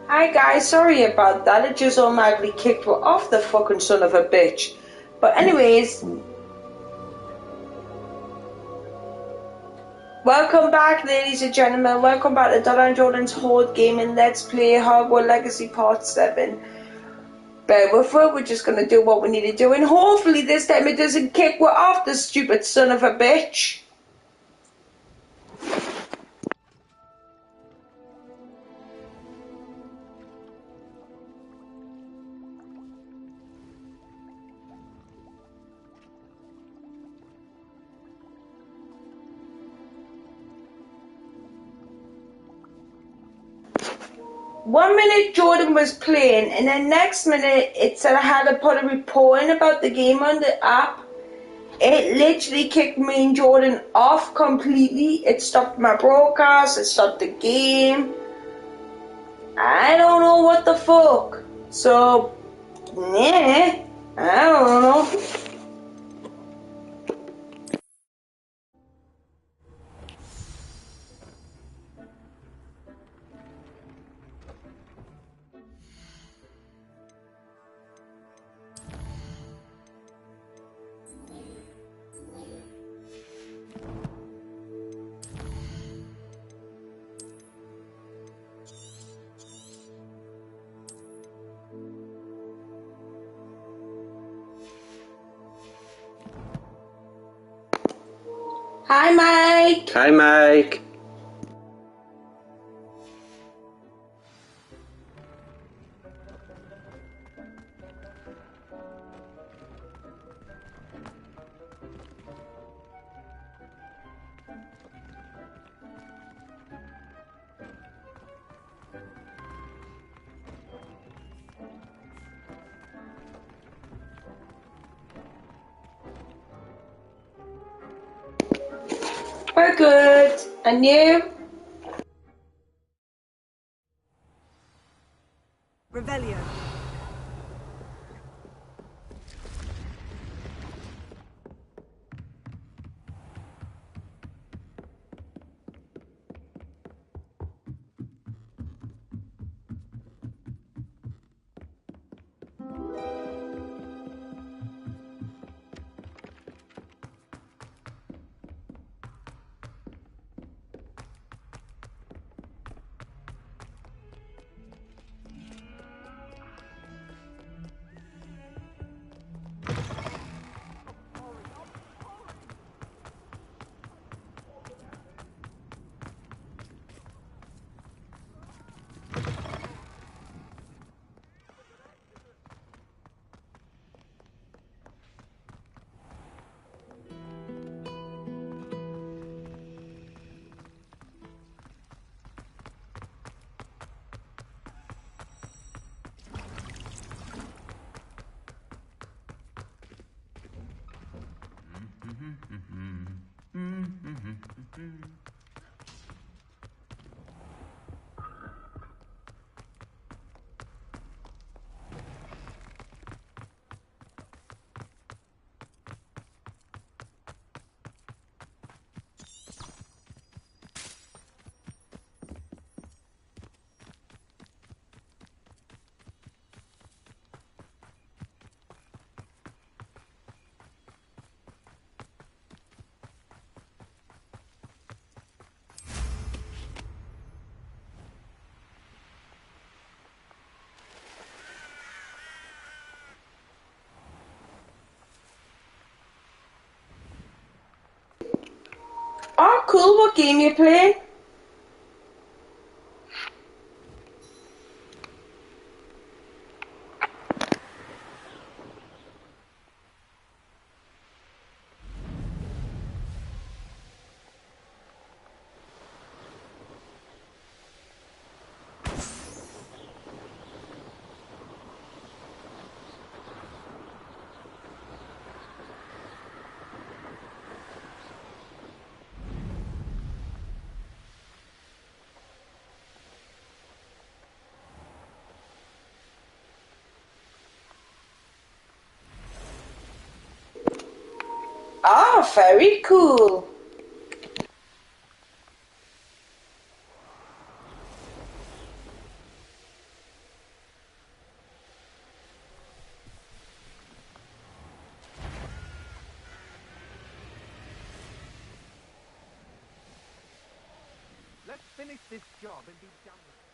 Hi guys, sorry about that. It just automatically kicked me off the fucking son of a bitch. But anyways, welcome back ladies and gentlemen. Welcome back to Donna and Jordan's Horde Gamin. Let's play Hogwarts Legacy Part 7. Bear with it, we're just gonna do what we need to do and hopefully this time it doesn't kick me off, the stupid son of a bitch. 1 minute Jordan was playing and then next minute it said I had to put a report in about the game on the app. It literally kicked me and Jordan off completely. It stopped my broadcast, it stopped the game. I don't know what the fuck. So, yeah, I don't know. Hi, Mike. Hi, Mike. We're good. And you? Revelio. Oh, cool. What game you playing? Oh, very cool. finish this job and be done with it.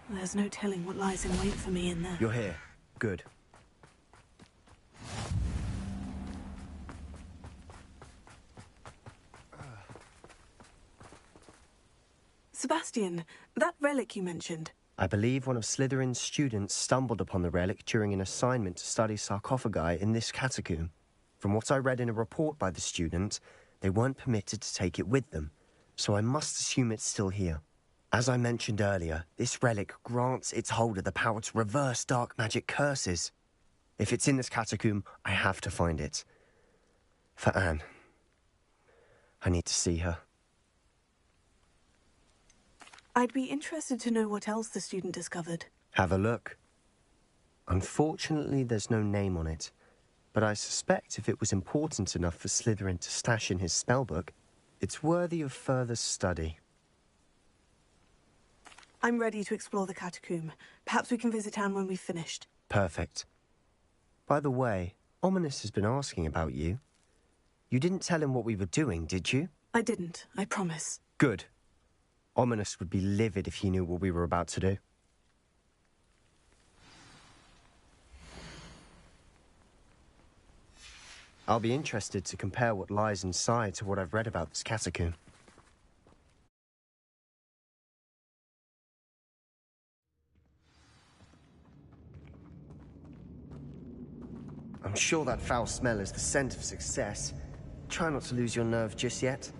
There's no telling what lies in wait for me in there. You're here. Good. Sebastian, that relic you mentioned. I believe one of Slytherin's students stumbled upon the relic during an assignment to study sarcophagi in this catacomb. From what I read in a report by the student, they weren't permitted to take it with them, so I must assume it's still here. As I mentioned earlier, this relic grants its holder the power to reverse dark magic curses. If it's in this catacomb, I have to find it. For Anne. I need to see her. I'd be interested to know what else the student discovered. Have a look. Unfortunately, there's no name on it, but I suspect if it was important enough for Slytherin to stash in his spellbook, it's worthy of further study. I'm ready to explore the catacomb. Perhaps we can visit town when we've finished. Perfect. By the way, Ominous has been asking about you. You didn't tell him what we were doing, did you? I didn't, I promise. Good. Ominous would be livid if he knew what we were about to do. I'll be interested to compare what lies inside to what I've read about this catacomb. I'm sure that foul smell is the scent of success. Try not to lose your nerve just yet.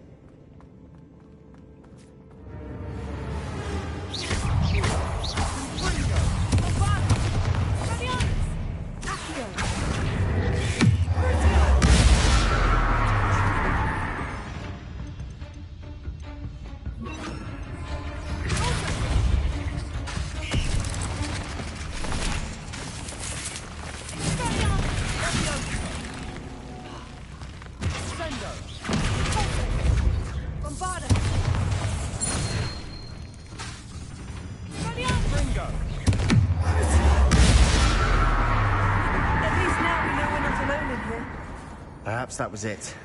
Perhaps that was it,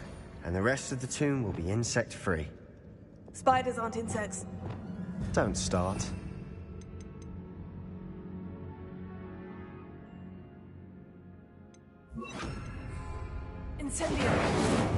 and the rest of the tomb will be insect-free. Spiders aren't insects. Don't start. Incendio!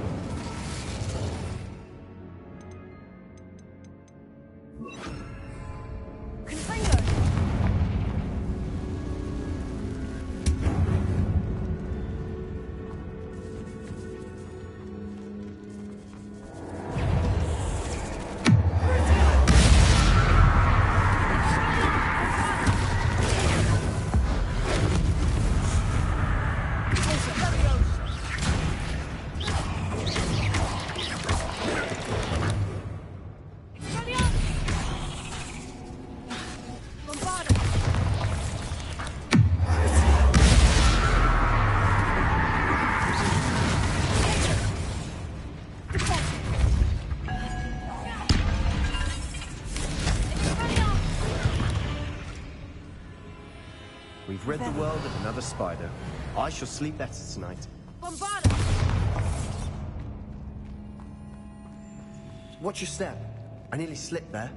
We've rid the world of another spider. I shall sleep better tonight. Bombarda! Watch your step. I nearly slipped there.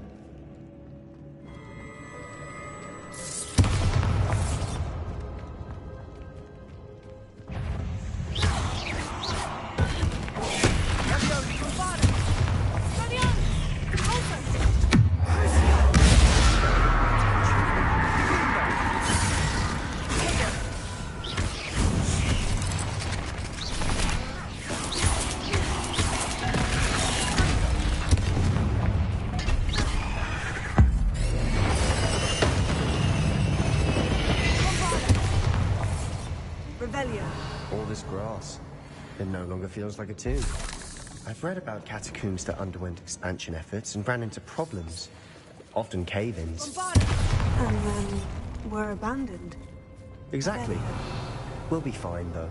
All this grass. It no longer feels like a tomb. I've read about catacombs that underwent expansion efforts and ran into problems. Often cave-ins. And then were abandoned. Exactly. We'll be fine, though.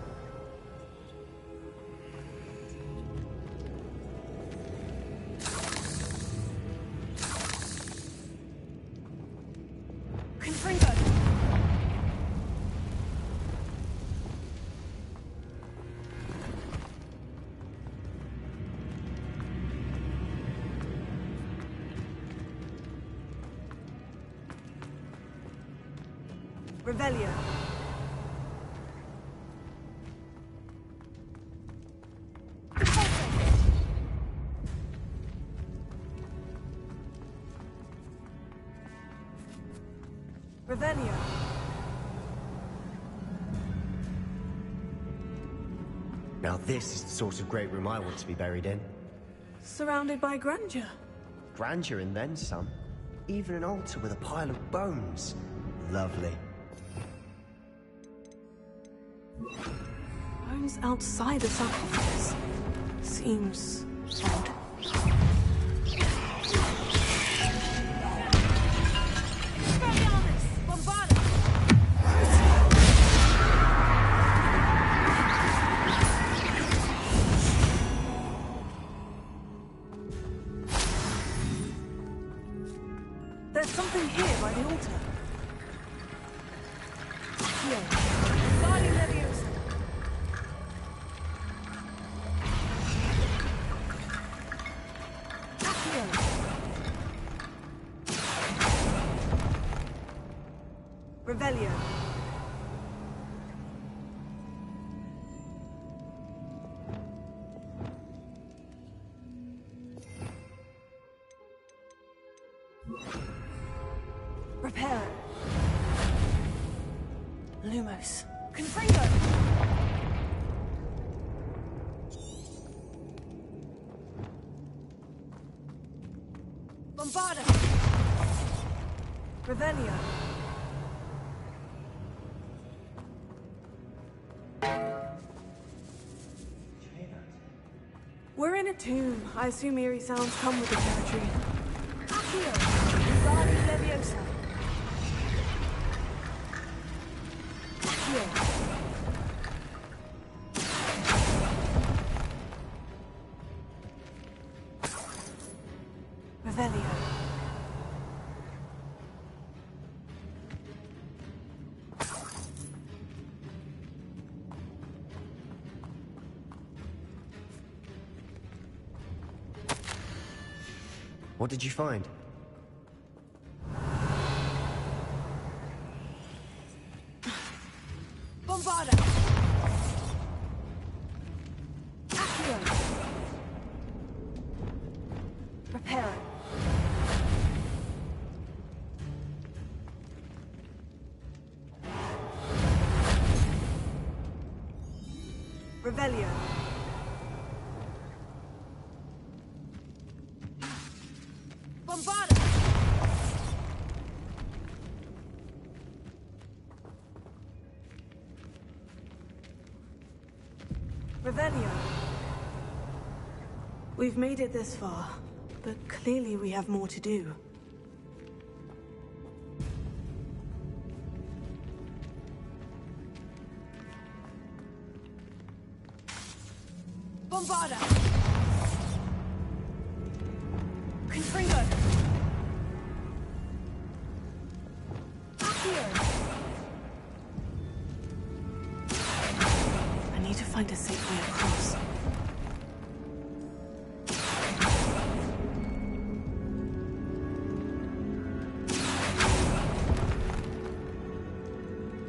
Revelio. Revelio. Now this is the sort of great room I want to be buried in. Surrounded by grandeur. Grandeur and then some. Even an altar with a pile of bones. Lovely. Bones outside the sarcophagus. Seems odd. There's something here by the altar. Here. Body Leviosa. Revelio. Repair. Lumos. Confringo. Bombarda. Revelio. We're in a tomb. I assume eerie sounds come with the territory. Accio. Body Leviosa. Accio. Revelio. What did you find? Bombarda. Accio. Repair. Revelio. Bombarda. Revelio. We've made it this far, but clearly we have more to do. Bombarda. Confringo. Accio. need to find a safe way across.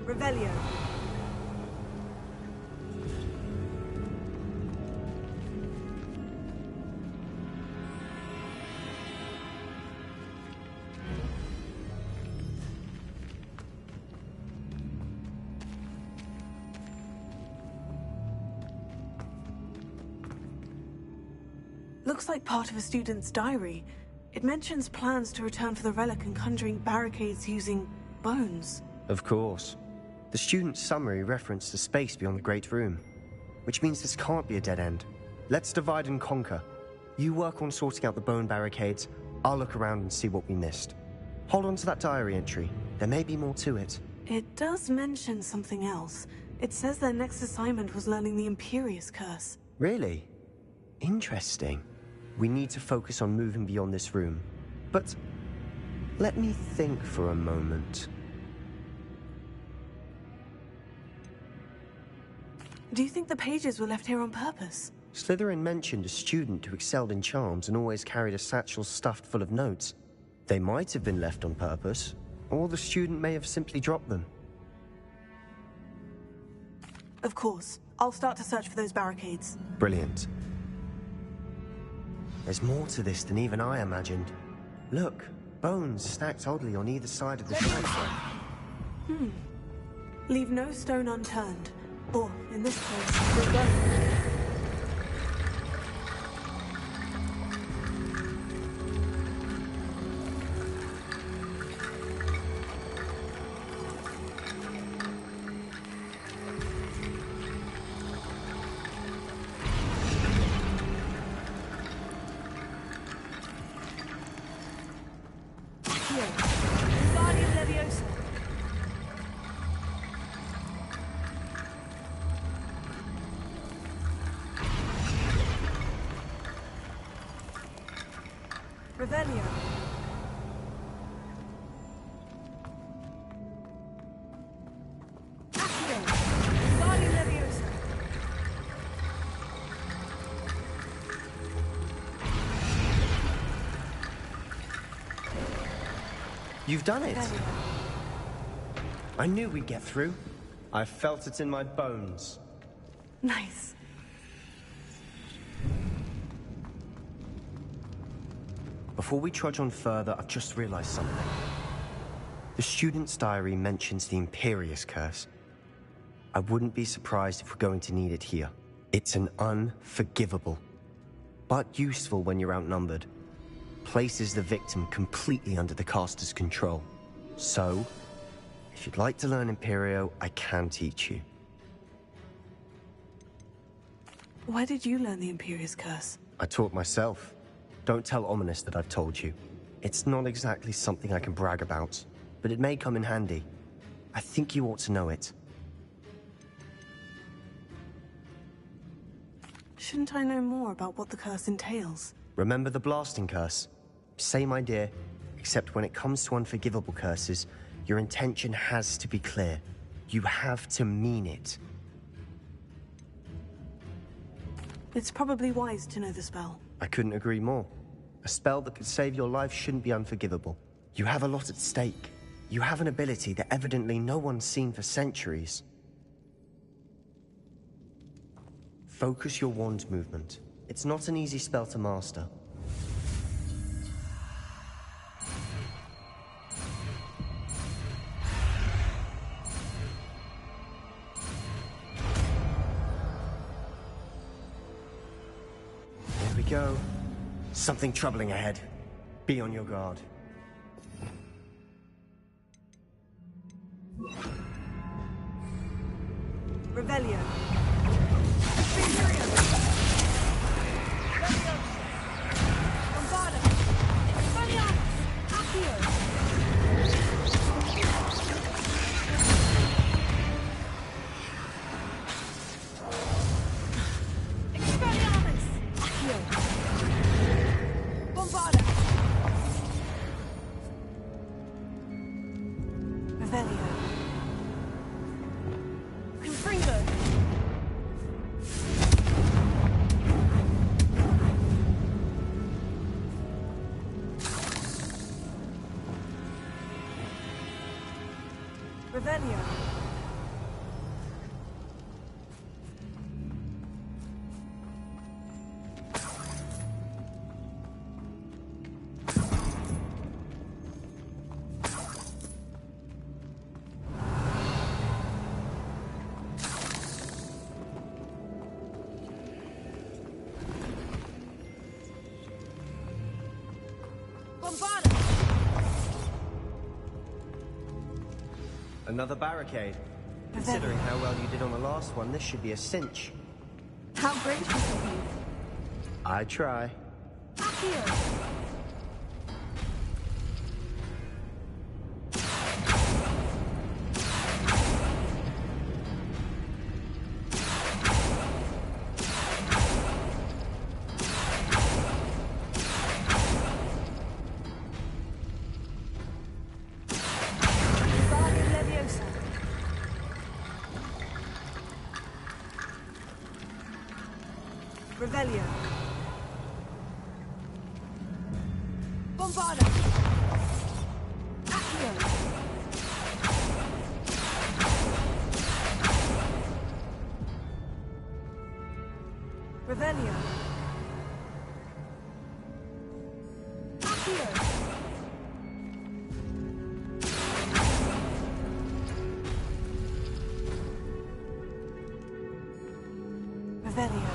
Revelio. Looks like part of a student's diary. It mentions plans to return for the relic and conjuring barricades using bones. Of course. The student's summary referenced the space beyond the Great Room, which means this can't be a dead end. Let's divide and conquer. You work on sorting out the bone barricades, I'll look around and see what we missed. Hold on to that diary entry. There may be more to it. It does mention something else. It says their next assignment was learning the Imperious Curse. Really? Interesting. We need to focus on moving beyond this room. But let me think for a moment. Do you think the pages were left here on purpose? Slytherin mentioned a student who excelled in charms and always carried a satchel stuffed full of notes. They might have been left on purpose, or the student may have simply dropped them. Of course. I'll start to search for those barricades. Brilliant. There's more to this than even I imagined. Look, bones stacked oddly on either side of the shelf. Leave no stone unturned. Or, in this case, no bone. Revelio. Accio. Guardian Leviosa. You've done it! I knew we'd get through. I felt it in my bones. Nice. Before we trudge on further, I've just realized something. The student's diary mentions the Imperious Curse. I wouldn't be surprised if we're going to need it here. It's an unforgivable, but useful when you're outnumbered. Places the victim completely under the caster's control. So, if you'd like to learn Imperio, I can teach you. Where did you learn the Imperious Curse? I taught myself. Don't tell Ominous that I've told you. It's not exactly something I can brag about, but it may come in handy. I think you ought to know it. Shouldn't I know more about what the curse entails? Remember the blasting curse? Same idea, except when it comes to unforgivable curses, your intention has to be clear. You have to mean it. It's probably wise to know the spell. I couldn't agree more. A spell that could save your life shouldn't be unforgivable. You have a lot at stake. You have an ability that evidently no one's seen for centuries. Focus your wand movement. It's not an easy spell to master. Here we go. Something troubling ahead. Be on your guard. Revelio. Another barricade. Considering how well you did on the last one, this should be a cinch. How gracious of you. I try. Accio! Revelio. Bombarda. Accio. Revelio. Accio. Revelio.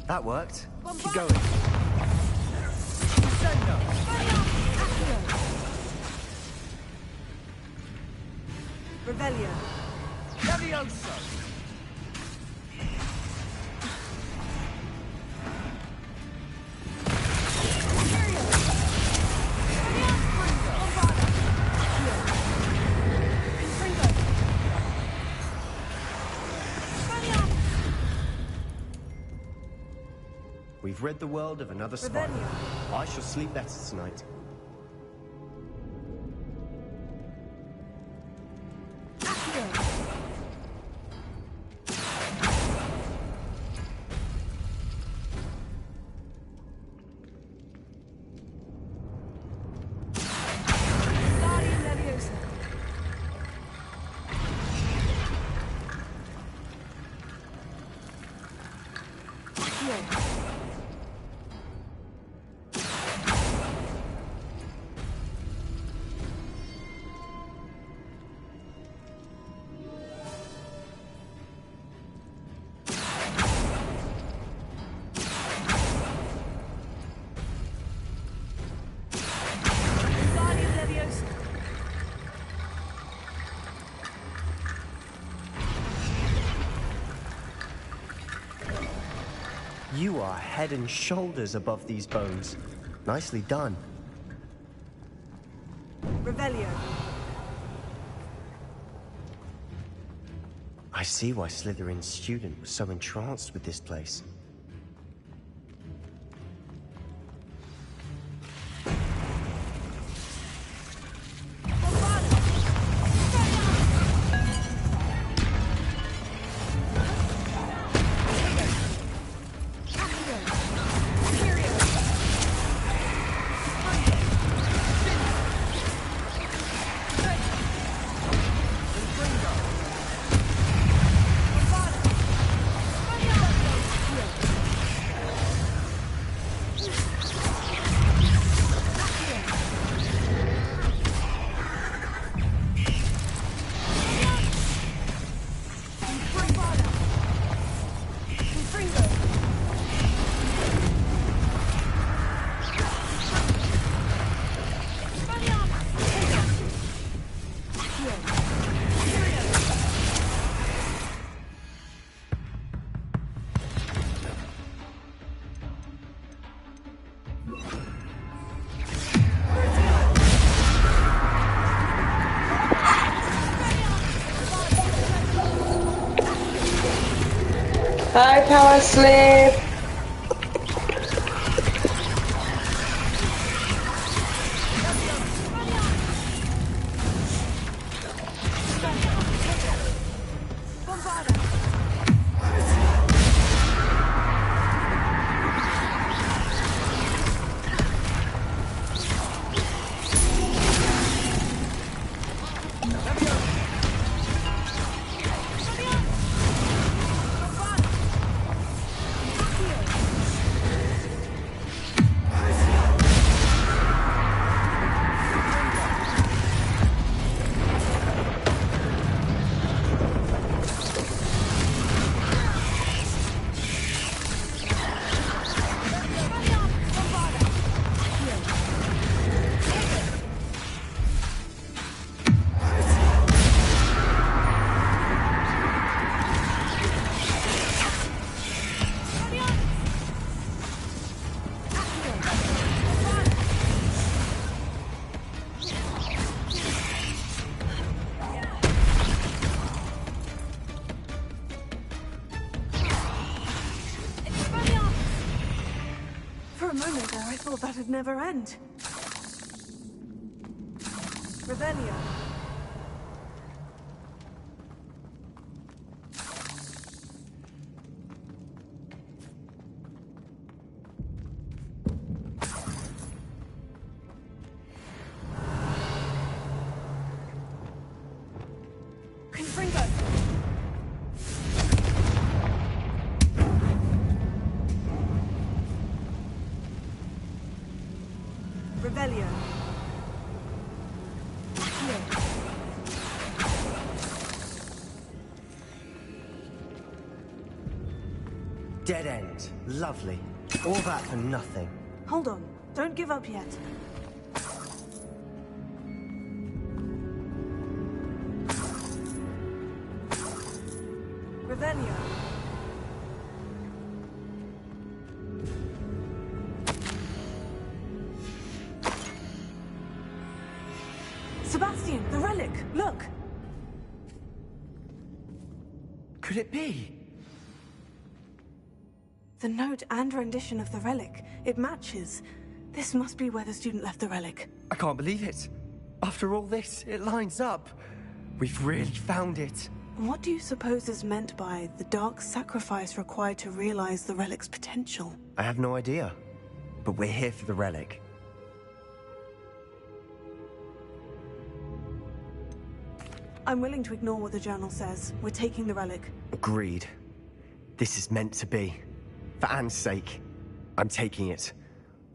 That worked. Keep going. Revelio. Levioso! We've rid the world of another spider. I shall sleep better tonight. You are head and shoulders above these bones. Nicely done. Revelio. I see why Slytherin's student was so entranced with this place. Hi, Power Slip. thought that'd never end. Revelio. Revelio. Here. Dead end. Lovely. All that for nothing. Hold on. Don't give up yet. Revelio. Sebastian, the relic! Look! Could it be? The note and rendition of the relic. It matches. This must be where the student left the relic. I can't believe it. After all this, it lines up. We've really found it. What do you suppose is meant by the dark sacrifice required to realize the relic's potential? I have no idea. But we're here for the relic. I'm willing to ignore what the journal says. We're taking the relic. Agreed. This is meant to be. For Anne's sake, I'm taking it.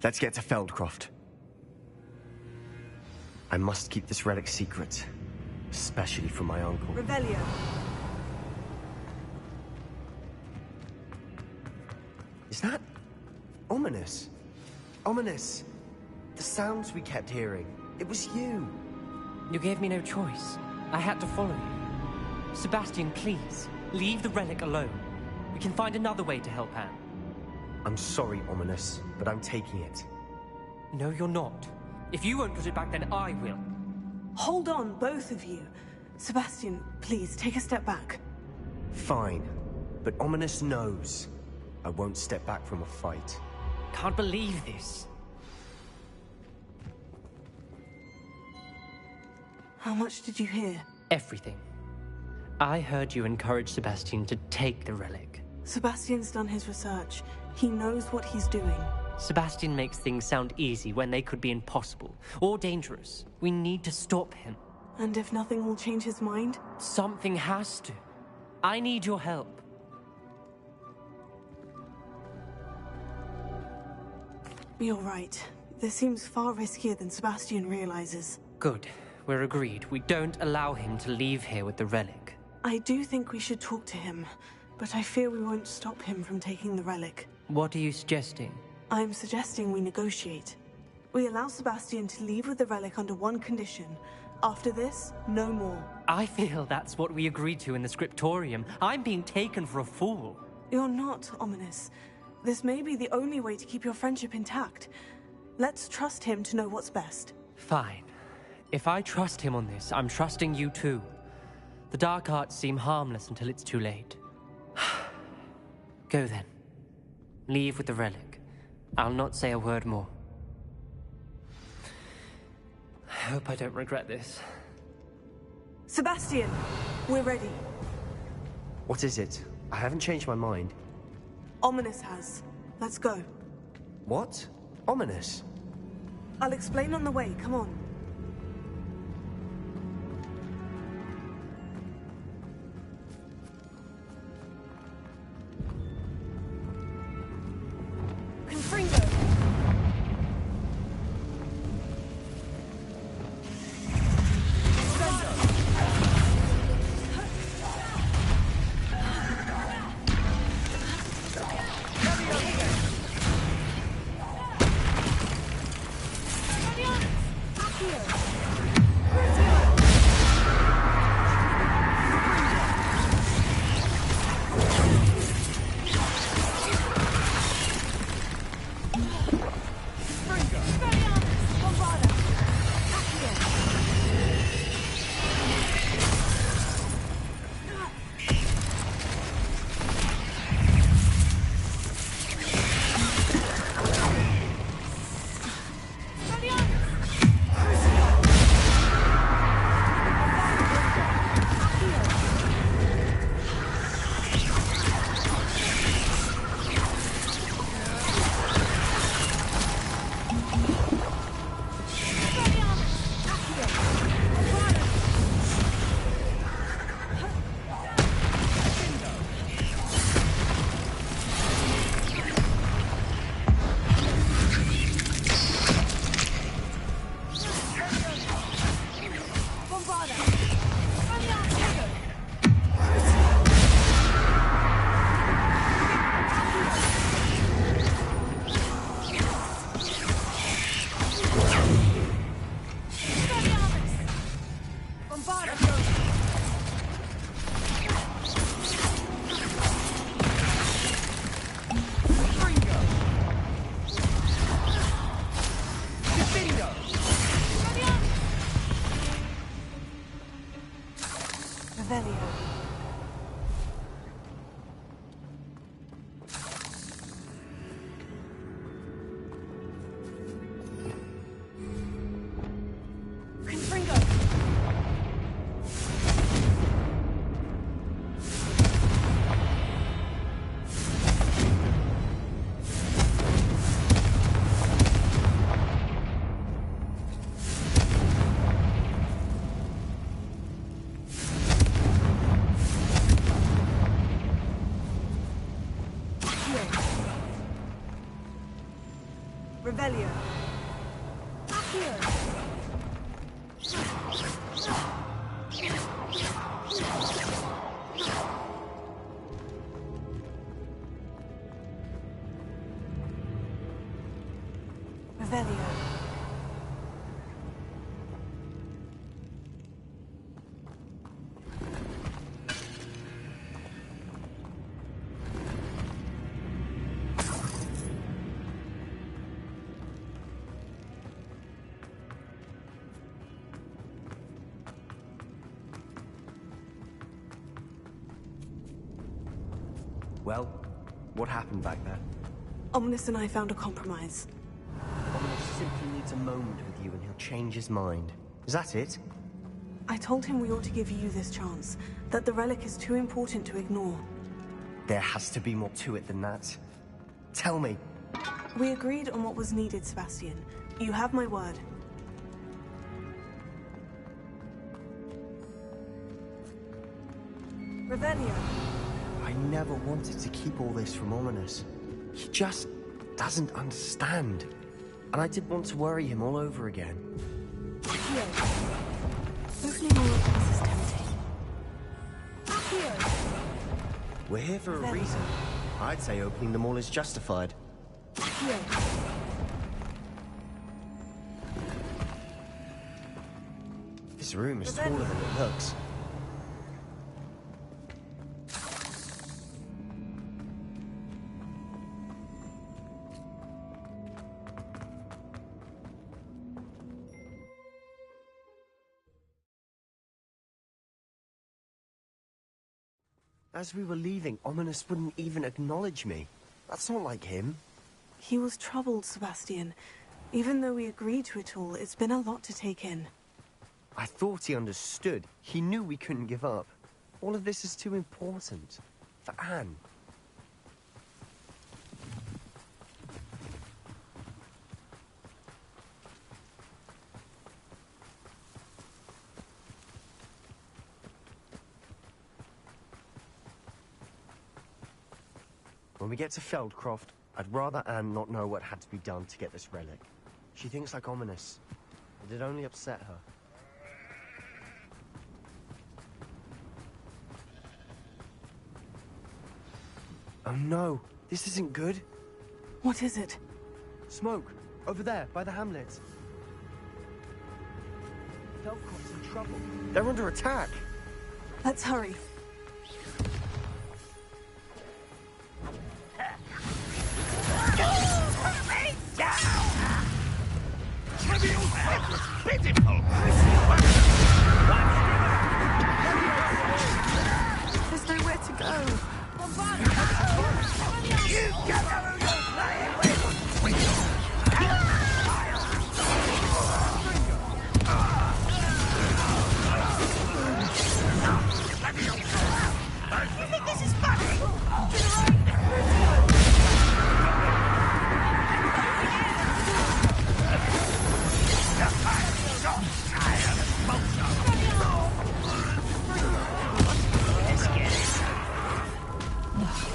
Let's get to Feldcroft. I must keep this relic secret. Especially from my uncle. Revelio. Is that ominous? Ominous. The sounds we kept hearing. It was you. You gave me no choice. I had to follow you. Sebastian, please, leave the relic alone. We can find another way to help Anne. I'm sorry, Ominous, but I'm taking it. No, you're not. If you won't put it back, then I will. Hold on, both of you. Sebastian, please, take a step back. Fine. But Ominous knows. I won't step back from a fight. Can't believe this. How much did you hear? Everything. I heard you encourage Sebastian to take the relic. Sebastian's done his research. He knows what he's doing. Sebastian makes things sound easy when they could be impossible or dangerous. We need to stop him. And if nothing will change his mind? Something has to. I need your help. You're right. This seems far riskier than Sebastian realizes. Good. We're agreed. We don't allow him to leave here with the relic. I do think we should talk to him, but I fear we won't stop him from taking the relic. What are you suggesting? I'm suggesting we negotiate. We allow Sebastian to leave with the relic under one condition. After this, no more. I feel that's what we agreed to in the scriptorium. I'm being taken for a fool. You're not, Ominous. This may be the only way to keep your friendship intact. Let's trust him to know what's best. Fine. If I trust him on this, I'm trusting you too. The dark arts seem harmless until it's too late. Go then. Leave with the relic. I'll not say a word more. I hope I don't regret this. Sebastian, we're ready. What is it? I haven't changed my mind. Ominous has. Let's go. What? Ominous? I'll explain on the way. Come on. Confringo! Revelio. Confringo. Revelio. Accio. Revelio. Well, what happened back there? Ominous and I found a compromise. Ominous simply needs a moment with you and he'll change his mind. Is that it? I told him we ought to give you this chance, that the relic is too important to ignore. There has to be more to it than that. Tell me. We agreed on what was needed, Sebastian. You have my word. Revelio. I never wanted to keep all this from Ominous. He just doesn't understand. And I did want to worry him all over again. Accio. Opening all of this is tempting. Accio. We're here for a reason. I'd say opening them all is justified. Accio. This room is taller than it looks. As we were leaving, Ominous wouldn't even acknowledge me. That's not like him. He was troubled, Sebastian. Even though we agreed to it all, it's been a lot to take in. I thought he understood. He knew we couldn't give up. All of this is too important. For Anne. When we get to Feldcroft, I'd rather Anne not know what had to be done to get this relic. She thinks like Ominous. It'd only upset her. Oh no, this isn't good. What is it? Smoke, over there, by the hamlet. Feldcroft's in trouble. They're under attack. Let's hurry. There's nowhere to go. You think this is funny?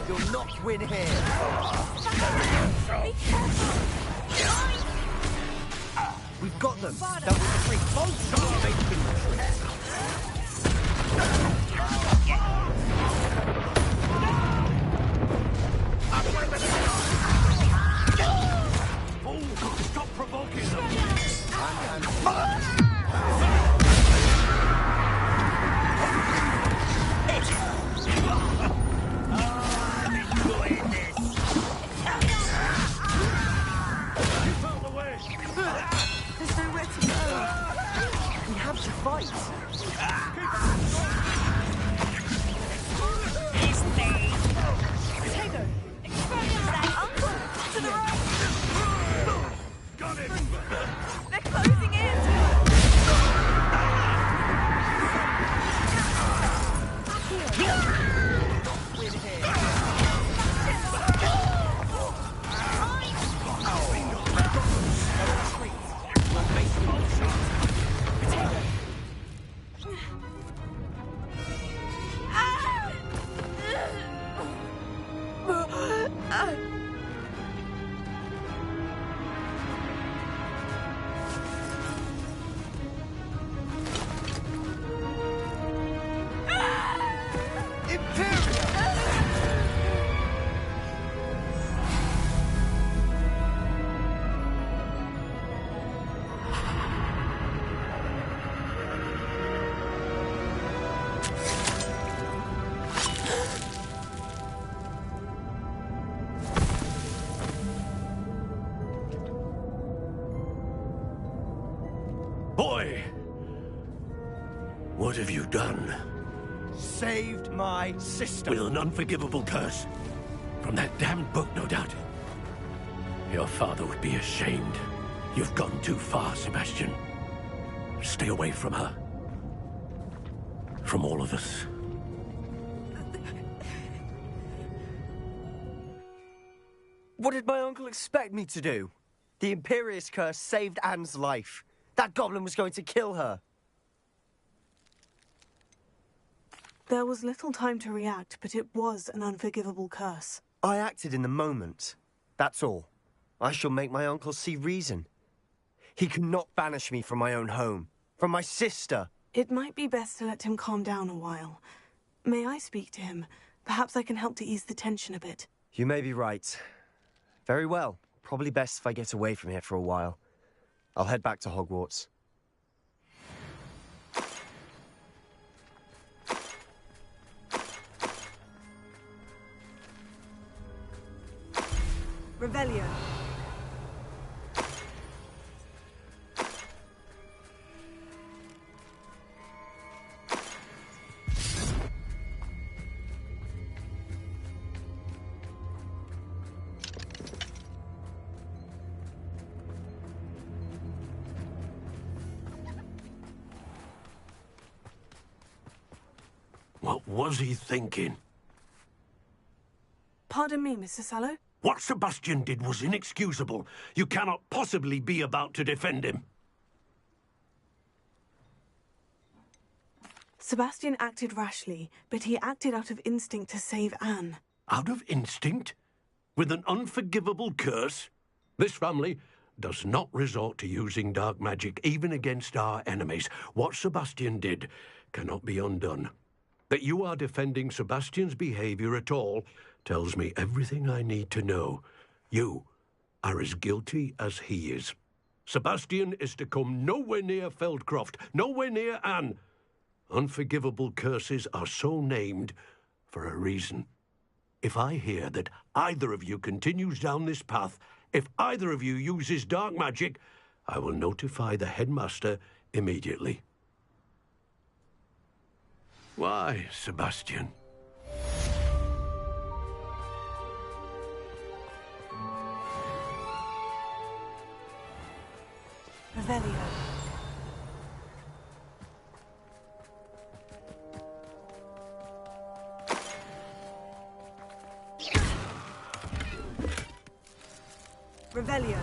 You'll not win here. We've got them. That was the three. Don't make them retreat. Oh, stop provoking them! There's nowhere to go. We have to fight. Boy! What have you done? Saved my sister. With an unforgivable curse. From that damned book, no doubt. Your father would be ashamed. You've gone too far, Sebastian. Stay away from her. From all of us. What did my uncle expect me to do? The Imperious curse saved Anne's life. That goblin was going to kill her. There was little time to react, but it was an unforgivable curse. I acted in the moment. That's all. I shall make my uncle see reason. He cannot banish me from my own home, from my sister. It might be best to let him calm down a while. May I speak to him? Perhaps I can help to ease the tension a bit. You may be right. Very well. Probably best if I get away from here for a while. I'll head back to Hogwarts. Revelio. What was he thinking? Pardon me, Mr. Sallow? What Sebastian did was inexcusable. You cannot possibly be about to defend him. Sebastian acted rashly, but he acted out of instinct to save Anne. Out of instinct? With an unforgivable curse? This family does not resort to using dark magic even against our enemies. What Sebastian did cannot be undone. That you are defending Sebastian's behavior at all tells me everything I need to know. You are as guilty as he is. Sebastian is to come nowhere near Feldcroft, nowhere near Anne. Unforgivable curses are so named for a reason. If I hear that either of you continues down this path, if either of you uses dark magic, I will notify the headmaster immediately. Why, Sebastian? Revelio. Revelio.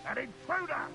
An intruder!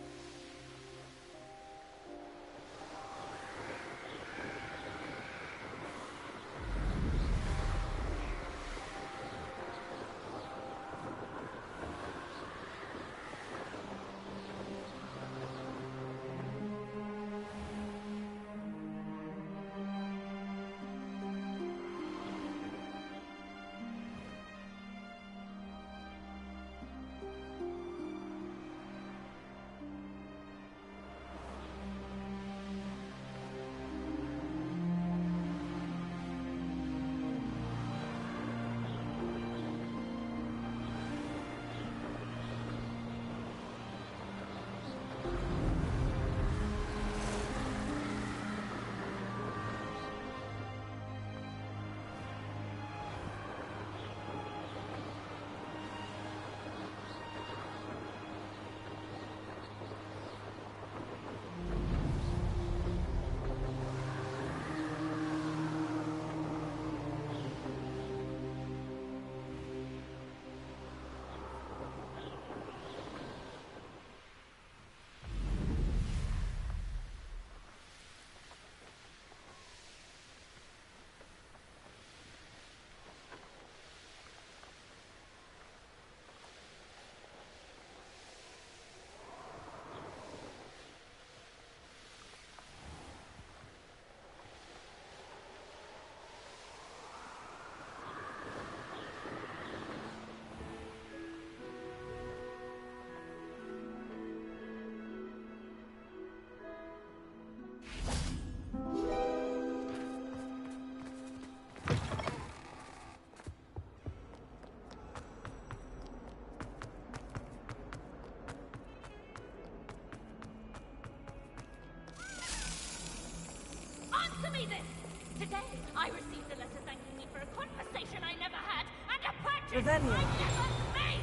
me this! Today, I received a letter thanking me for a conversation I never had and a purchase Revelio. I never made!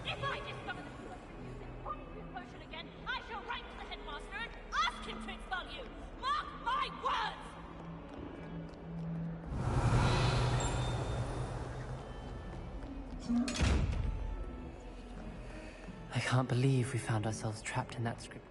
If I discover that you have been using poison potion again, I shall write to the headmaster and ask him to expel you! Mark my words! I can't believe we found ourselves trapped in that script.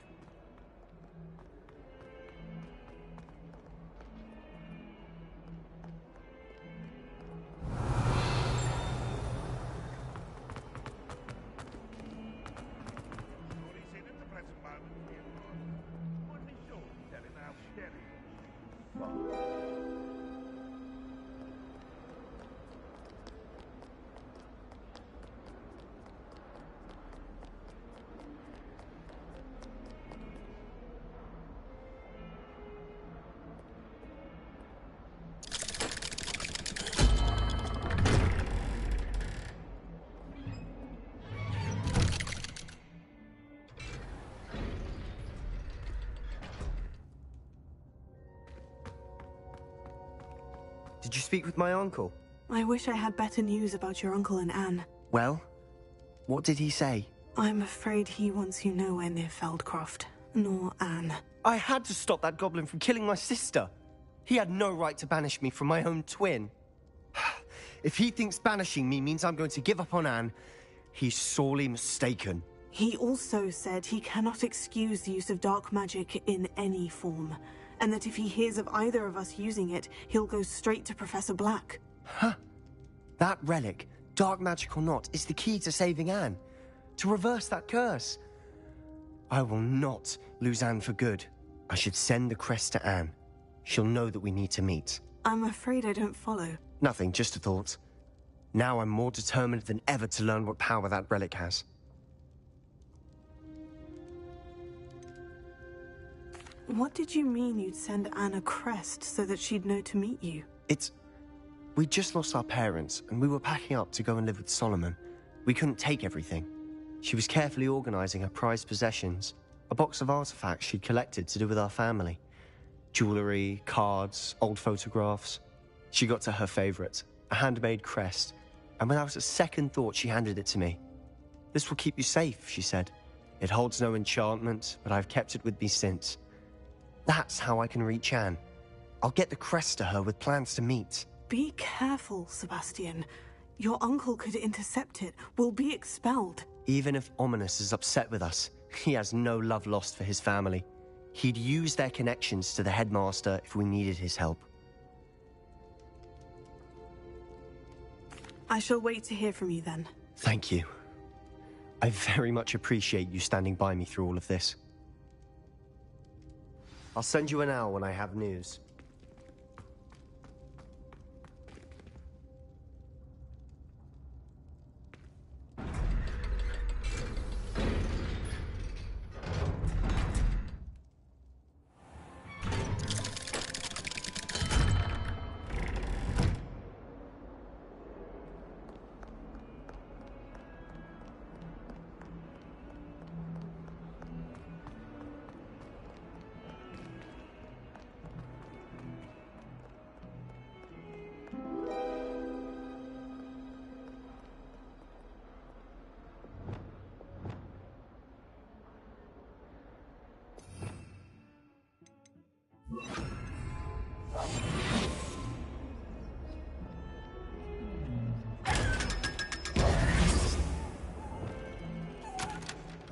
Did you speak with my uncle? I wish I had better news about your uncle and Anne. Well, what did he say? I'm afraid he wants you nowhere near Feldcroft, nor Anne. I had to stop that goblin from killing my sister. He had no right to banish me from my own twin. If he thinks banishing me means I'm going to give up on Anne, he's sorely mistaken. He also said he cannot excuse the use of dark magic in any form, and that if he hears of either of us using it, he'll go straight to Professor Black. Huh. That relic, dark magic or not, is the key to saving Anne. To reverse that curse. I will not lose Anne for good. I should send the crest to Anne. She'll know that we need to meet. I'm afraid I don't follow. Nothing, just a thought. Now I'm more determined than ever to learn what power that relic has. What did you mean you'd send Anne a crest so that she'd know to meet you? We just lost our parents, and we were packing up to go and live with Solomon. We couldn't take everything. She was carefully organizing her prized possessions, a box of artifacts she'd collected to do with our family. Jewelry, cards, old photographs. She got to her favorite, a handmade crest, and without a second thought she handed it to me. "This will keep you safe," she said. "It holds no enchantment, but I've kept it with me since. That's how I can reach Anne. I'll get the crest to her with plans to meet." Be careful, Sebastian. Your uncle could intercept it. We'll be expelled. Even if Ominous is upset with us, he has no love lost for his family. He'd use their connections to the headmaster if we needed his help. I shall wait to hear from you then. Thank you. I very much appreciate you standing by me through all of this. I'll send you an owl when I have news.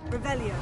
Revelio.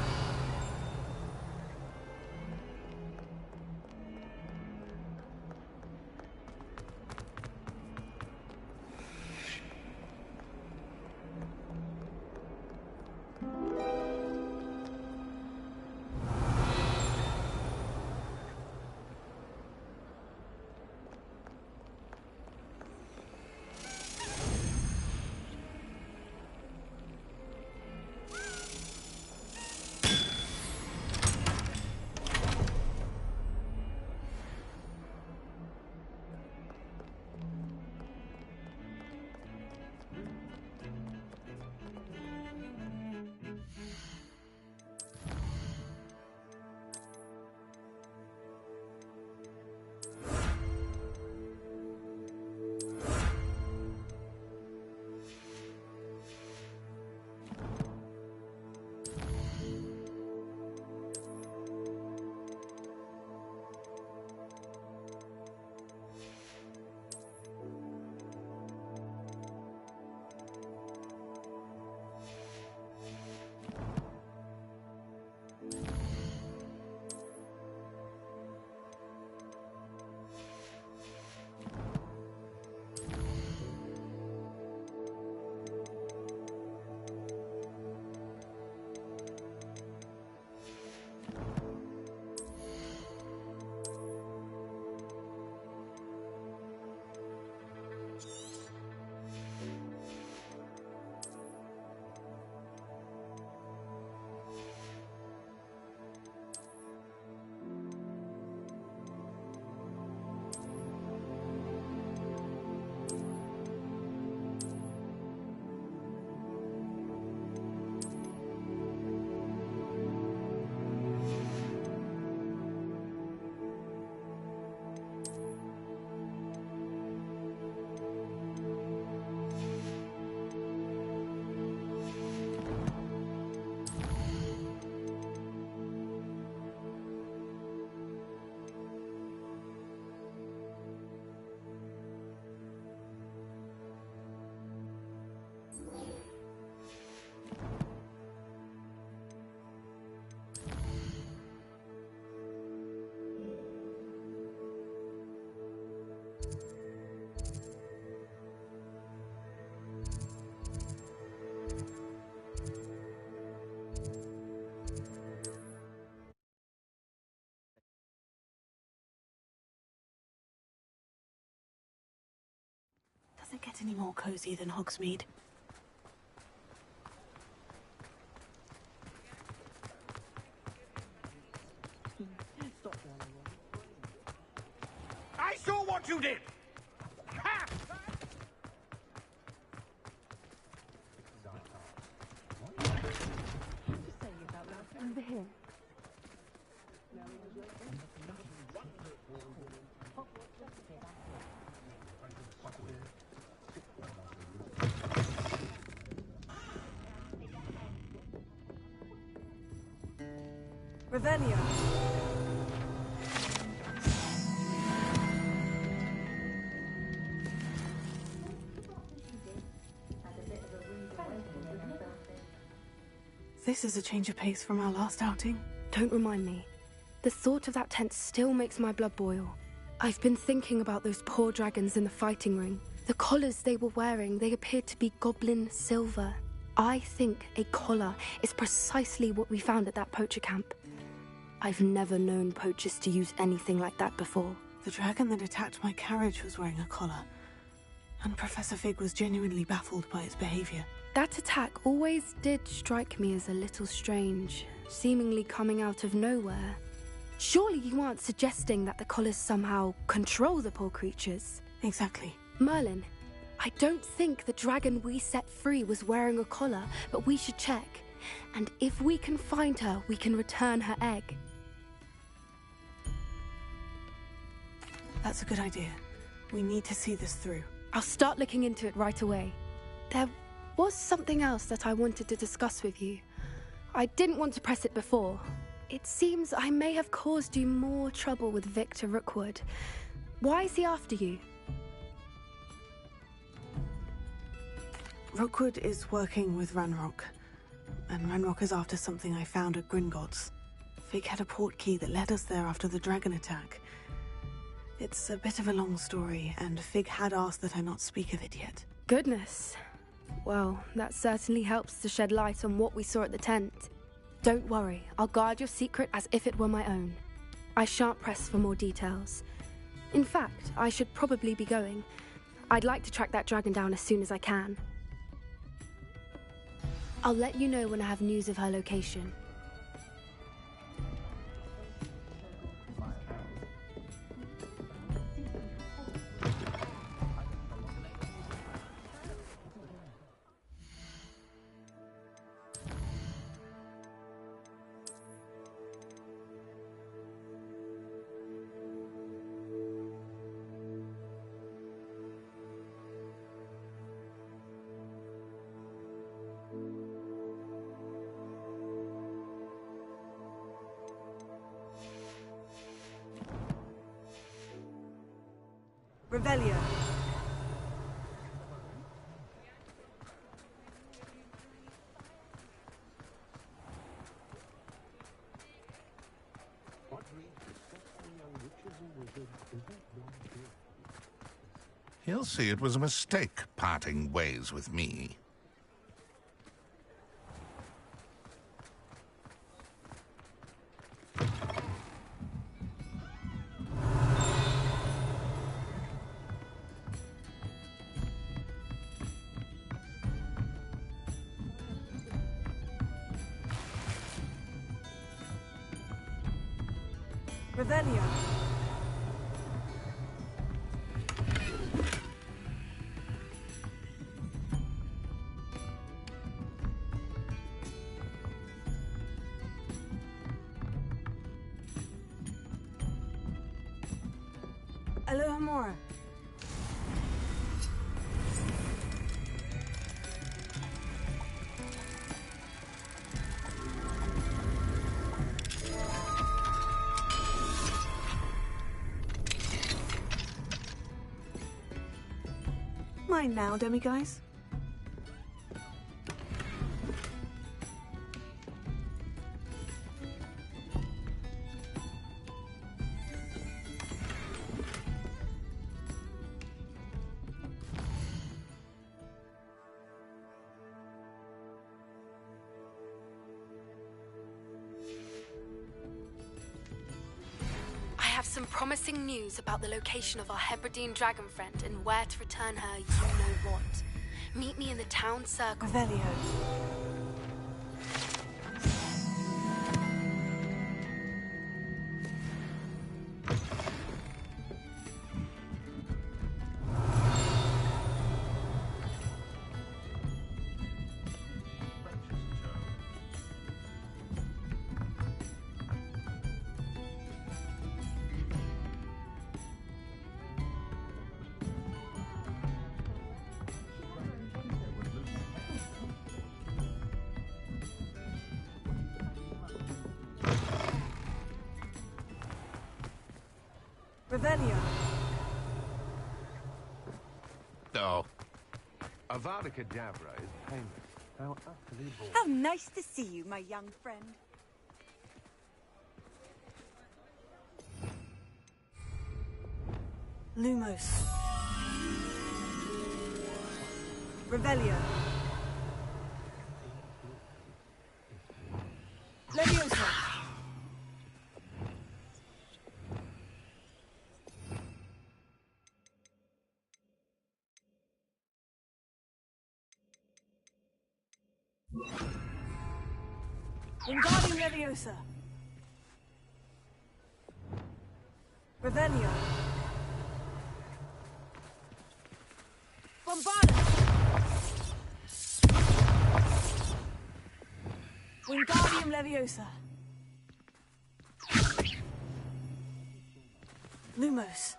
any more cozy than Hogsmeade. I saw what you did! Ha! Over here. Revelio. This is a change of pace from our last outing. Don't remind me. The thought of that tent still makes my blood boil. I've been thinking about those poor dragons in the fighting ring. The collars they were wearing, they appeared to be goblin silver. I think a collar is precisely what we found at that poacher camp. I've never known poachers to use anything like that before. The dragon that attacked my carriage was wearing a collar, and Professor Fig was genuinely baffled by its behavior. That attack always did strike me as a little strange, seemingly coming out of nowhere. Surely you aren't suggesting that the collars somehow control the poor creatures? Exactly. Merlin, I don't think the dragon we set free was wearing a collar, but we should check. And if we can find her, we can return her egg. That's a good idea. We need to see this through. I'll start looking into it right away. There was something else that I wanted to discuss with you. I didn't want to press it before. It seems I may have caused you more trouble with Victor Rookwood. Why is he after you? Rookwood is working with Ranrock, and Ranrock is after something I found at Gringotts. Fig had a portkey that led us there after the dragon attack. It's a bit of a long story, and Fig had asked that I not speak of it yet. Goodness. Well, that certainly helps to shed light on what we saw at the tent. Don't worry, I'll guard your secret as if it were my own. I shan't press for more details. In fact, I should probably be going. I'd like to track that dragon down as soon as I can. I'll let you know when I have news of her location. Revelio. He'll see it was a mistake parting ways with me. Revelio. Alohomora. Mine now, demiguise. I have have some promising news about the location of our Hebridean dragon friend and where to return her you-know-what. Meet me in the town circle. Revelio. Revelio. Oh. Avada Kedavra is painless. How utterly bored. How nice to see you, my young friend. Lumos. Revelio. Leviosa. Wingardium Leviosa. Revelio. Bombarda. Wingardium Leviosa. Lumos.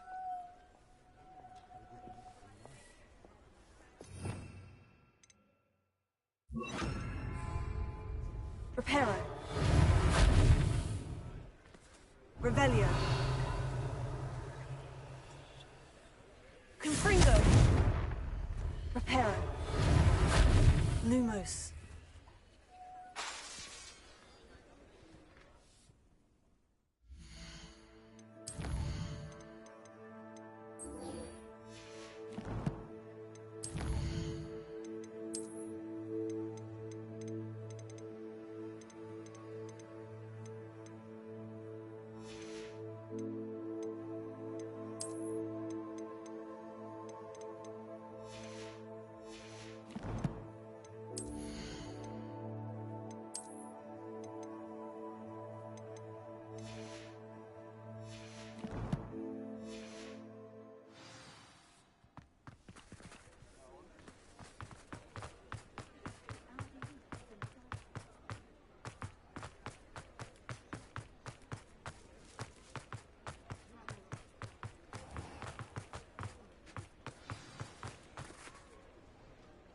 Reparo. Revelio. Confringo. Reparo. Lumos.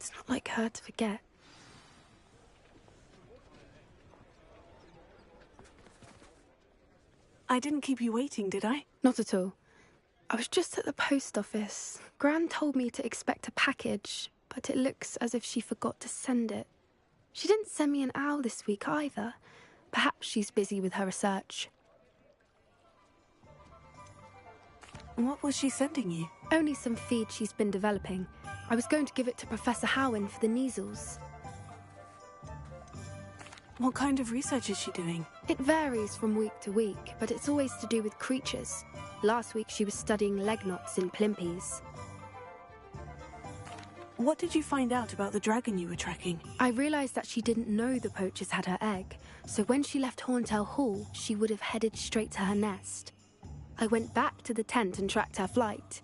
It's not like her to forget. I didn't keep you waiting, did I? Not at all. I was just at the post office. Gran told me to expect a package, but it looks as if she forgot to send it. She didn't send me an owl this week either. Perhaps she's busy with her research. What was she sending you? Only some feed she's been developing. I was going to give it to Professor Howen for the measles. What kind of research is she doing? It varies from week to week, but it's always to do with creatures. Last week she was studying leg knots in plimpies. What did you find out about the dragon you were tracking? I realised that she didn't know the poachers had her egg, so when she left Horntail Hall, she would have headed straight to her nest. I went back to the tent and tracked her flight.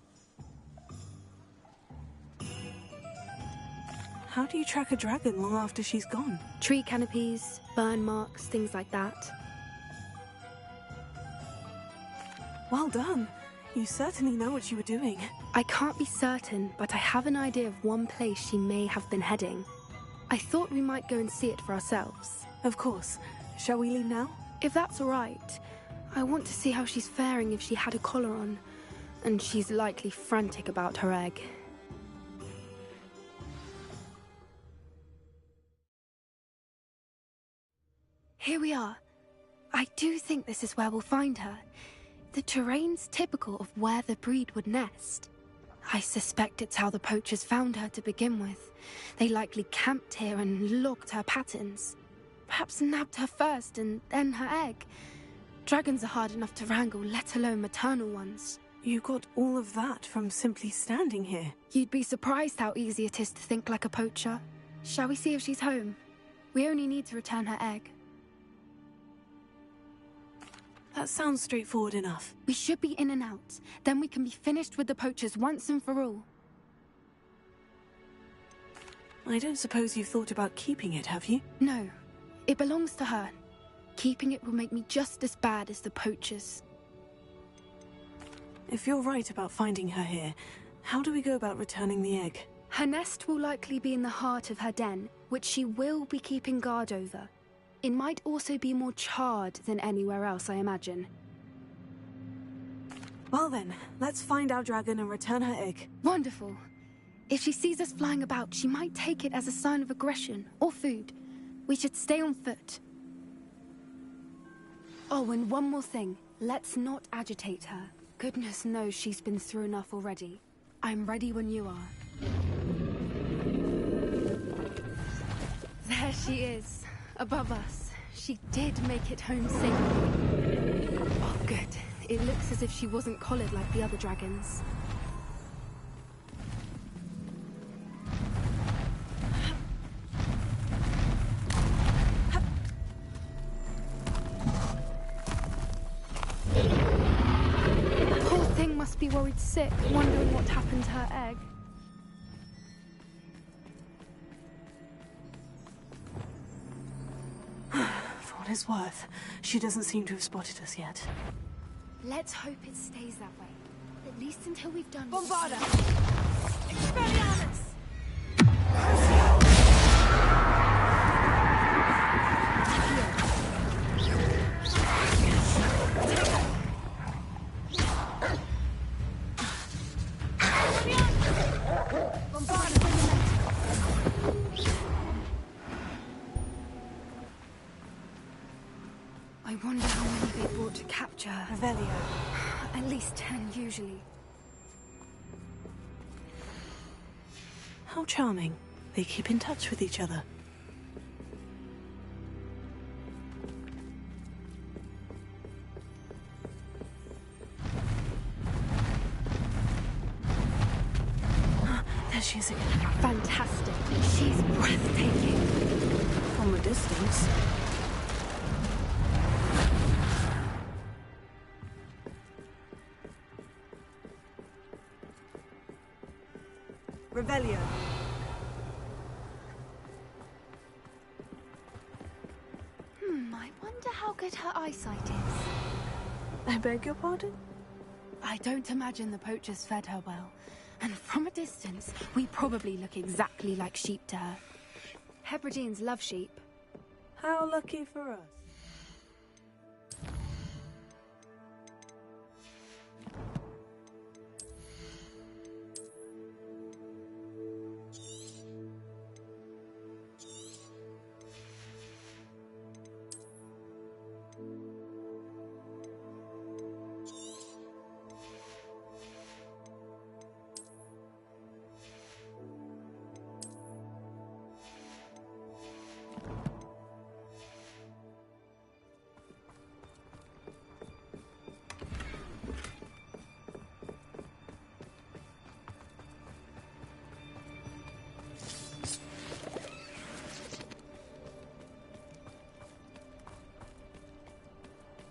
How do you track a dragon long after she's gone? Tree canopies, burn marks, things like that. Well done. You certainly know what you were doing. I can't be certain, but I have an idea of one place she may have been heading. I thought we might go and see it for ourselves. Of course. Shall we leave now? If that's all right. I want to see how she's faring if she had a collar on. And she's likely frantic about her egg. Here we are. I do think this is where we'll find her. The terrain's typical of where the breed would nest. I suspect it's how the poachers found her to begin with. They likely camped here and logged her patterns. Perhaps nabbed her first and then her egg. Dragons are hard enough to wrangle, let alone maternal ones. You got all of that from simply standing here. You'd be surprised how easy it is to think like a poacher. Shall we see if she's home? We only need to return her egg. That sounds straightforward enough. We should be in and out. Then we can be finished with the poachers once and for all. I don't suppose you've thought about keeping it, have you? No. It belongs to her. Keeping it will make me just as bad as the poachers. If you're right about finding her here, how do we go about returning the egg? Her nest will likely be in the heart of her den, which she will be keeping guard over. It might also be more charred than anywhere else, I imagine. Well then, let's find our dragon and return her egg. Wonderful. If she sees us flying about, she might take it as a sign of aggression or food. We should stay on foot. Oh, and one more thing. Let's not agitate her. Goodness knows she's been through enough already. I'm ready when you are. There she is, above us. She did make it home safely. Oh, good. It looks as if she wasn't collared like the other dragons. Poor thing must be worried sick, wondering what happened to her egg. For what it's worth, she doesn't seem to have spotted us yet. Let's hope it stays that way. At least until we've done... Bombarda! Expelliarmus! I wonder how many they brought to capture her. Revelio. At least 10, usually. How charming. They keep in touch with each other. There she is again. Fantastic. She's breathtaking. From a distance. Revelio. I wonder how good her eyesight is. I beg your pardon? I don't imagine the poachers fed her well. And from a distance, we probably look exactly like sheep to her. Hebrideans love sheep. How lucky for us.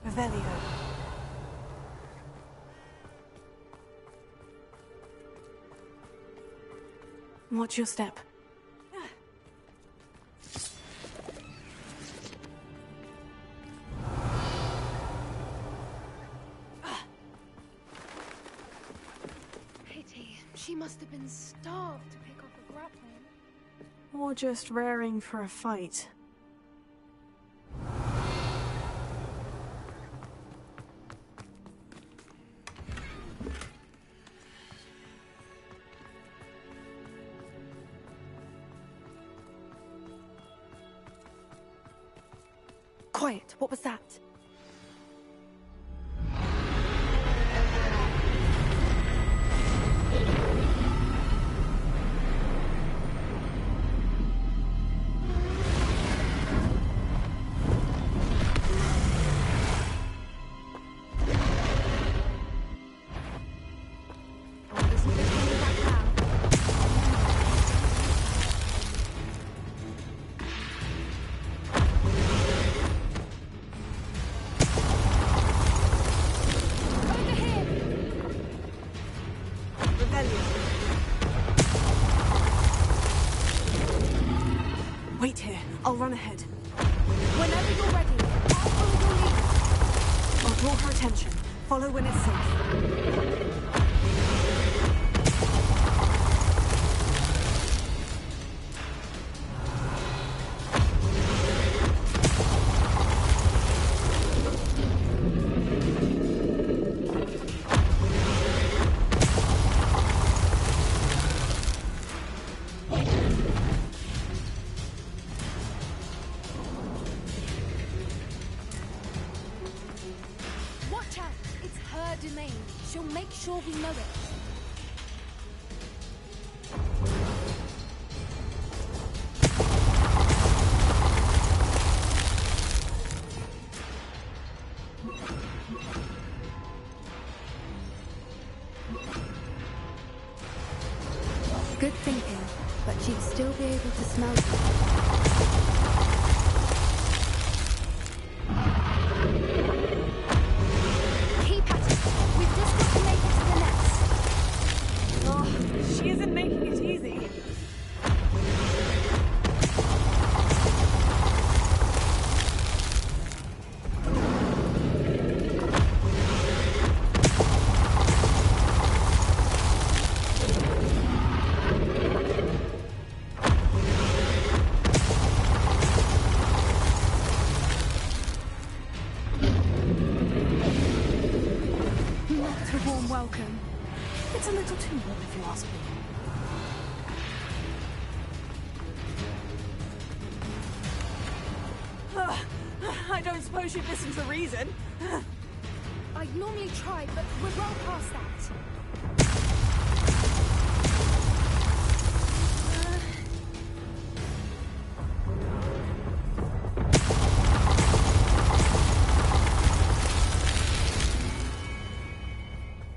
Revelio. Watch your step. Pity. She must have been starved to pick up a grappling. Or just raring for a fight. Quiet. What was that? I'll run ahead. Whenever you're ready, I'll follow your lead. I'll draw her attention. Follow when it's safe. Watch out! It's her domain. She'll make sure we know it. Good thinking, but she'd still be able to smell you. Keep at it. We've just got to make it to the nest. Oh, she isn't making it easy. Not a warm welcome. It's a little too warm if you ask me. I don't suppose you'd listen to reason. I'd normally try, but we're well past that.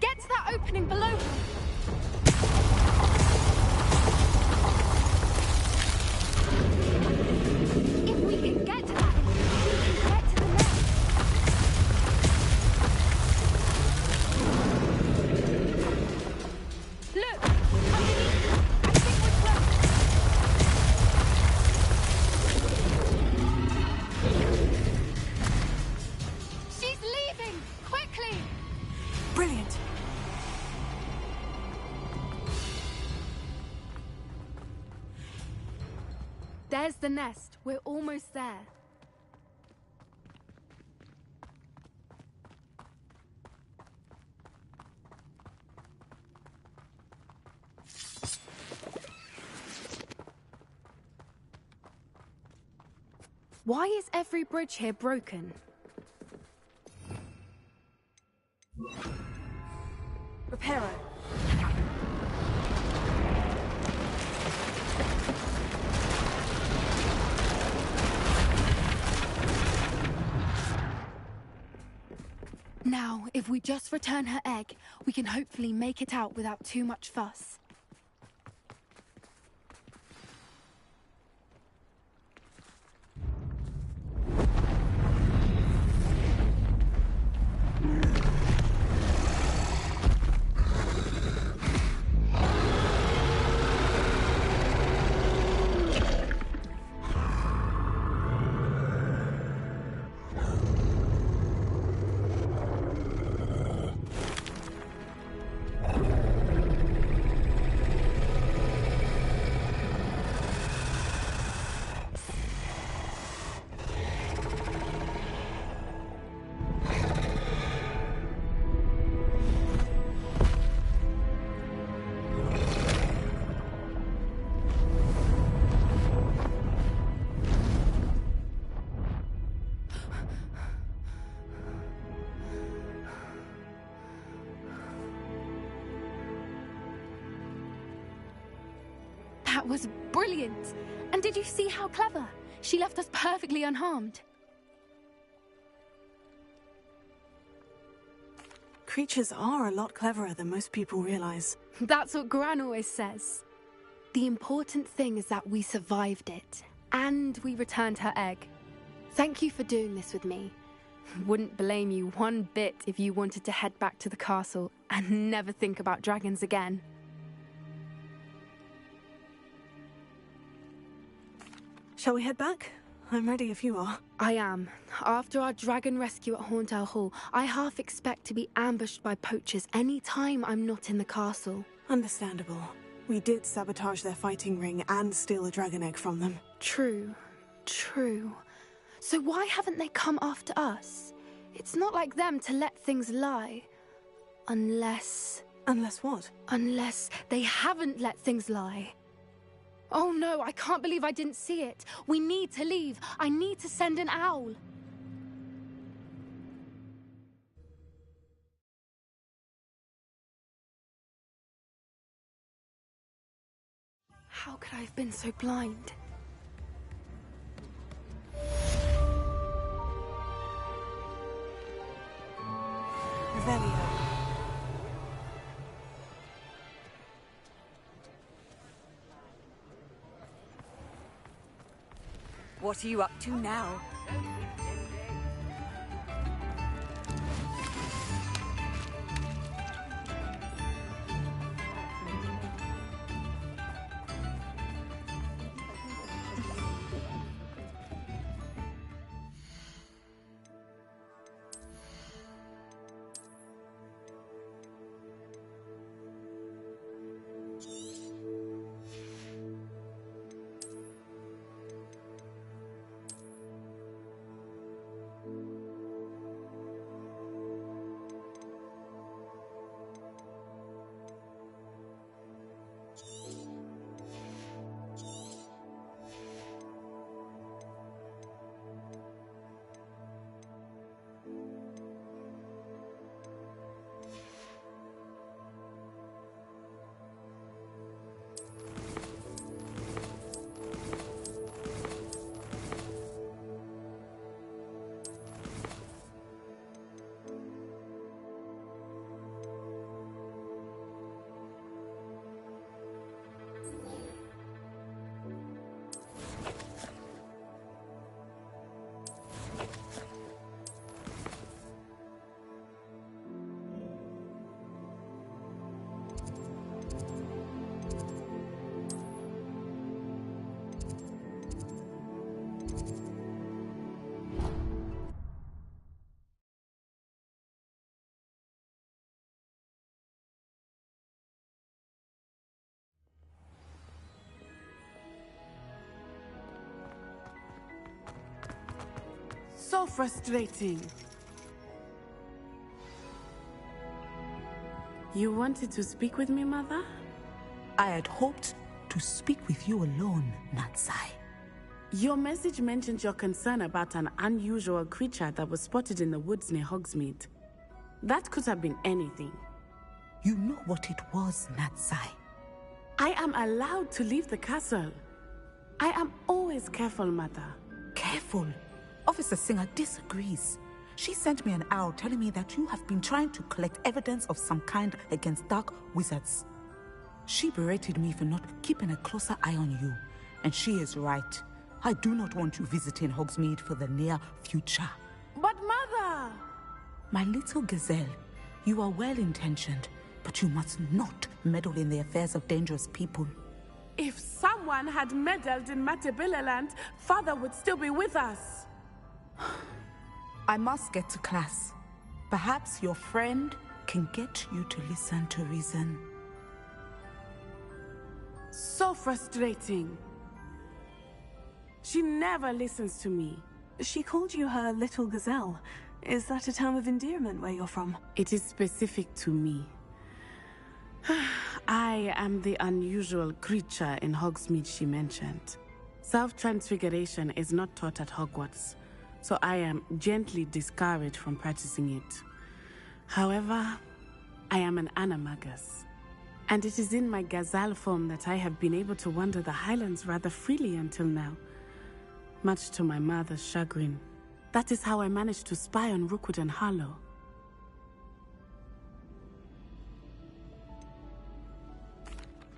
Get to that opening below her. If we can get to that, we can get to the nest. Look! Underneath! I think we're close. She's leaving! Quickly! Brilliant. There's the nest. We're almost there. Why is every bridge here broken? Reparo. Now, if we just return her egg, we can hopefully make it out without too much fuss. That was brilliant! And did you see how clever? She left us perfectly unharmed. Creatures are a lot cleverer than most people realize. That's what Gran always says. The important thing is that we survived it, and we returned her egg. Thank you for doing this with me. Wouldn't blame you one bit if you wanted to head back to the castle and never think about dragons again. Shall we head back? I'm ready if you are. I am. After our dragon rescue at Horntail Hall, I half expect to be ambushed by poachers any time I'm not in the castle. Understandable. We did sabotage their fighting ring and steal a dragon egg from them. True. So why haven't they come after us? It's not like them to let things lie. Unless... Unless what? Unless they haven't let things lie. Oh no, I can't believe I didn't see it. We need to leave. I need to send an owl. How could I have been so blind? Revelio. What are you up to now? So frustrating. You wanted to speak with me, Mother? I had hoped to speak with you alone, Natsai. Your message mentioned your concern about an unusual creature that was spotted in the woods near Hogsmeade. That could have been anything. You know what it was, Natsai. I am allowed to leave the castle. I am always careful, Mother. Careful? Officer Singer disagrees. She sent me an owl telling me that you have been trying to collect evidence of some kind against dark wizards. She berated me for not keeping a closer eye on you. And she is right. I do not want you visiting Hogsmeade for the near future. But Mother! My little gazelle, you are well-intentioned, but you must not meddle in the affairs of dangerous people. If someone had meddled in Matabeleland, Father would still be with us. I must get to class. Perhaps your friend can get you to listen to reason. So frustrating. She never listens to me. She called you her little gazelle. Is that a term of endearment where you're from? It is specific to me. I am the unusual creature in Hogsmeade she mentioned. Self-transfiguration is not taught at Hogwarts, so I am gently discouraged from practicing it. However, I am an animagus, and it is in my gazelle form that I have been able to wander the Highlands rather freely until now, much to my mother's chagrin. That is how I managed to spy on Rookwood and Harlow.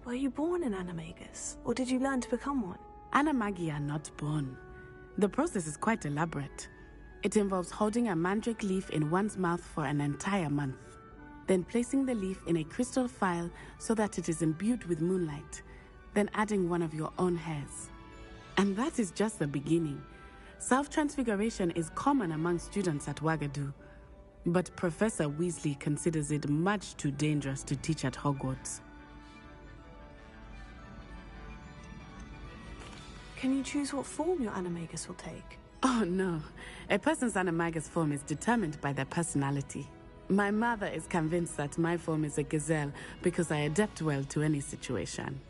Were you born an animagus, or did you learn to become one? Animagi are not born. The process is quite elaborate. It involves holding a mandrake leaf in one's mouth for an entire month, then placing the leaf in a crystal phial so that it is imbued with moonlight, then adding one of your own hairs. And that is just the beginning. Self-transfiguration is common among students at Wagadu, but Professor Weasley considers it much too dangerous to teach at Hogwarts. Can you choose what form your animagus will take? Oh no, a person's animagus form is determined by their personality. My mother is convinced that my form is a gazelle because I adapt well to any situation.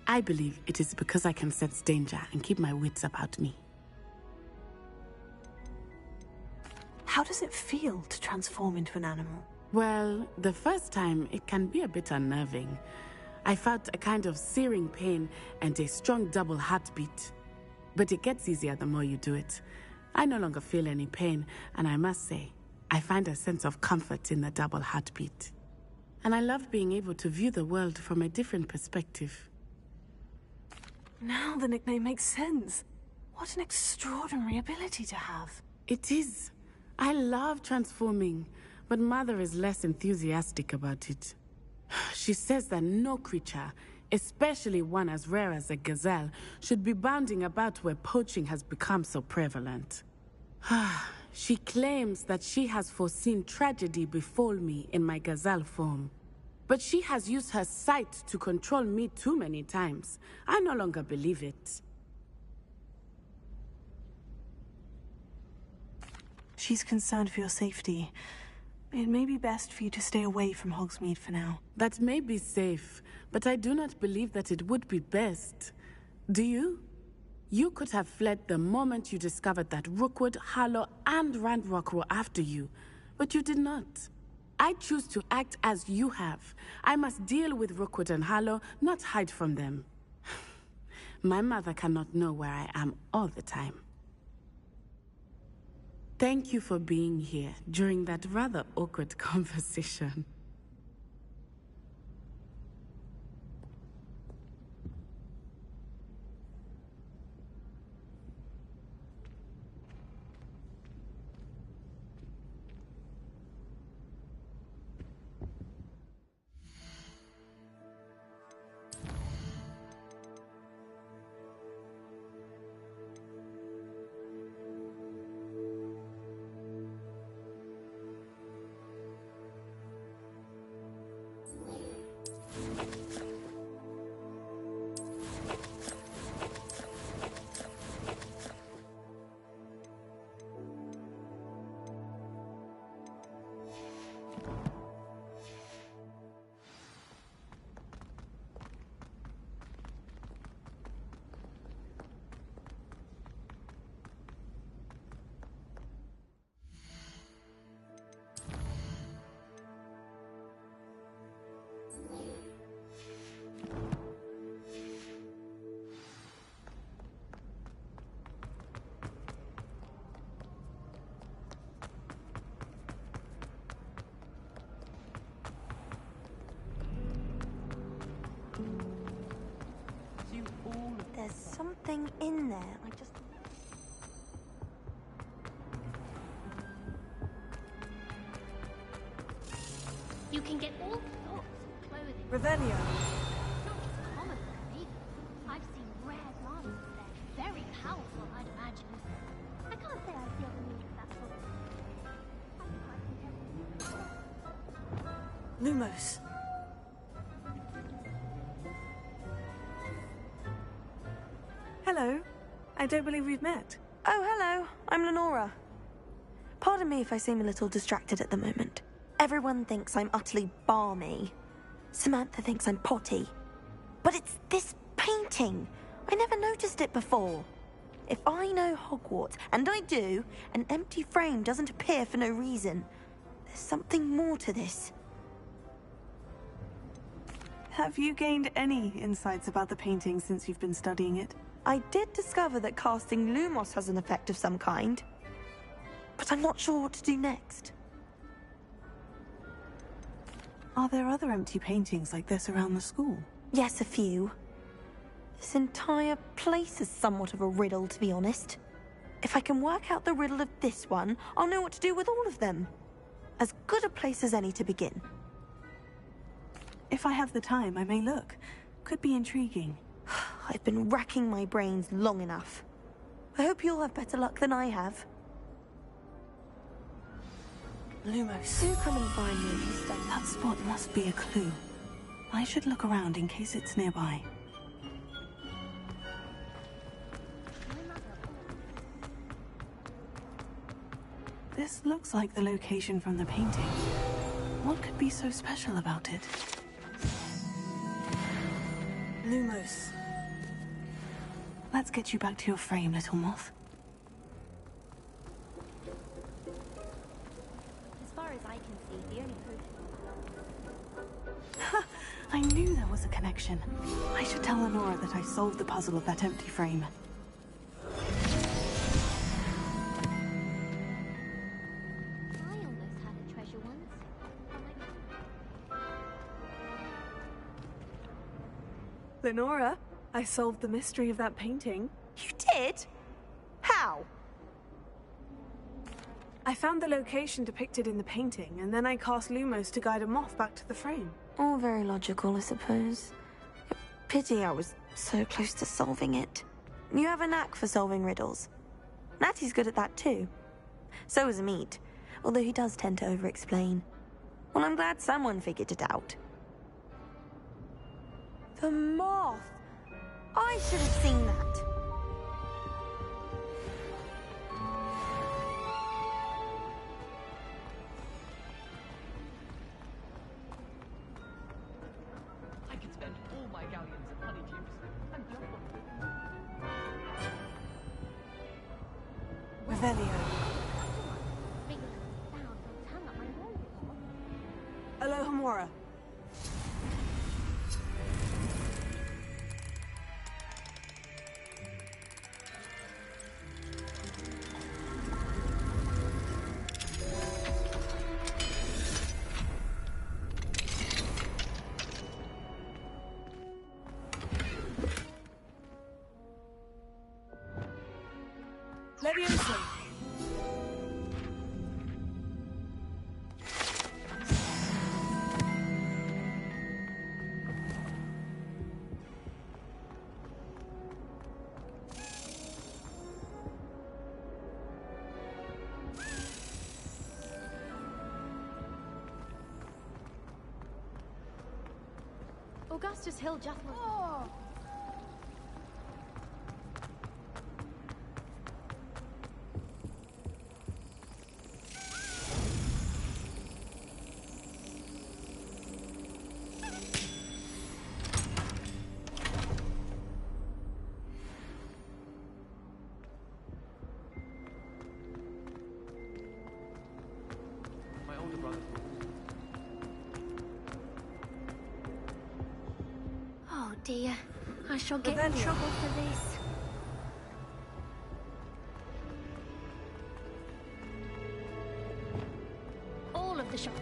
I believe it is because I can sense danger and keep my wits about me. How does it feel to transform into an animal? Well, the first time it can be a bit unnerving. I felt a kind of searing pain and a strong double heartbeat. But it gets easier the more you do it. I no longer feel any pain, and I must say, I find a sense of comfort in the double heartbeat. And I love being able to view the world from a different perspective. Now the nickname makes sense. What an extraordinary ability to have. It is. I love transforming, but Mother is less enthusiastic about it. She says that no creature, especially one as rare as a gazelle, should be bounding about where poaching has become so prevalent. She claims that she has foreseen tragedy befall me in my gazelle form. But she has used her sight to control me too many times. I no longer believe it. She's concerned for your safety. It may be best for you to stay away from Hogsmeade for now. That may be safe, but I do not believe that it would be best. Do you? You could have fled the moment you discovered that Rookwood, Harlow, and Ranrock were after you, but you did not. I choose to act as you have. I must deal with Rookwood and Harlow, not hide from them. My mother cannot know where I am all the time. Thank you for being here during that rather awkward conversation. There's something in there. I just... You can get all sorts of clothing. Revelio. Not just common wear either. I've seen rare garments there. Very powerful, I'd imagine. I can't say I feel the need for that sort of... Lumos. Hello. I don't believe we've met. Oh, hello. I'm Lenora. Pardon me if I seem a little distracted at the moment. Everyone thinks I'm utterly balmy. Samantha thinks I'm potty. But it's this painting. I never noticed it before. If I know Hogwarts, and I do, an empty frame doesn't appear for no reason. There's something more to this. Have you gained any insights about the painting since you've been studying it? I did discover that casting Lumos has an effect of some kind. But I'm not sure what to do next. Are there other empty paintings like this around the school? Yes, a few. This entire place is somewhat of a riddle, to be honest. If I can work out the riddle of this one, I'll know what to do with all of them. As good a place as any to begin. If I have the time, I may look. Could be intriguing. I've been racking my brains long enough. I hope you'll have better luck than I have. Lumos. Do come and find me if you stay. That spot must be a clue. I should look around in case it's nearby. This looks like the location from the painting. What could be so special about it? Lumos. Let's get you back to your frame, little moth. As far as I can see, the only proof. Ha! I knew there was a connection. I should tell Lenora that I solved the puzzle of that empty frame. I almost had a treasure once. Lenora, I solved the mystery of that painting. You did? How? I found the location depicted in the painting, and then I cast Lumos to guide a moth back to the frame. All very logical, I suppose. Pity I was so close to solving it. You have a knack for solving riddles. Natty's good at that too. So is Amit, although he does tend to over-explain. Well, I'm glad someone figured it out. The moth! I should have seen that. I could spend all my galleons of honeydews and jump on Revelio. Alohomora. Leviosa. Augustus Hill just was. Oh. my older brother. Oh dear, I shall get in trouble for this. All of the shop.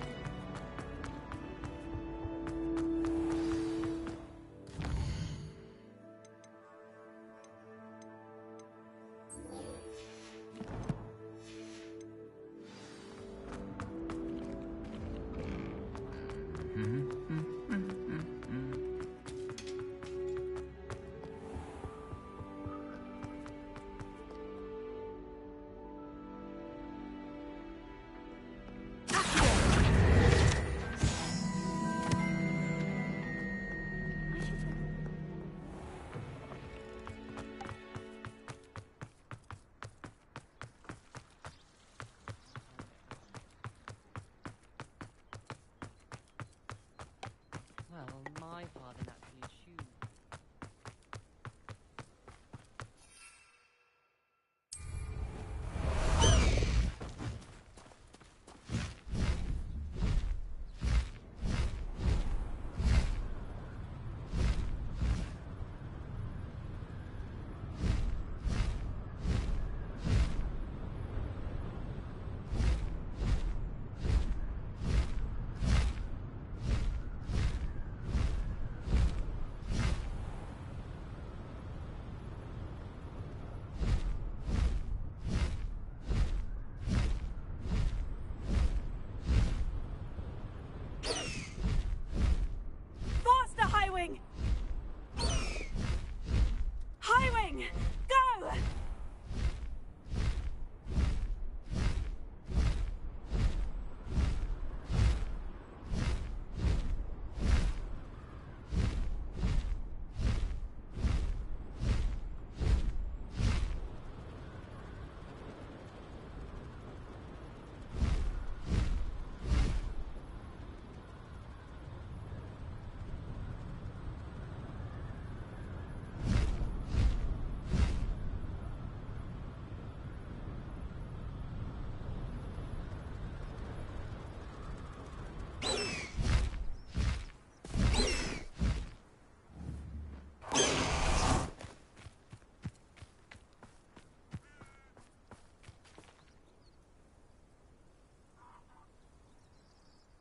Well, my father naturally assumed.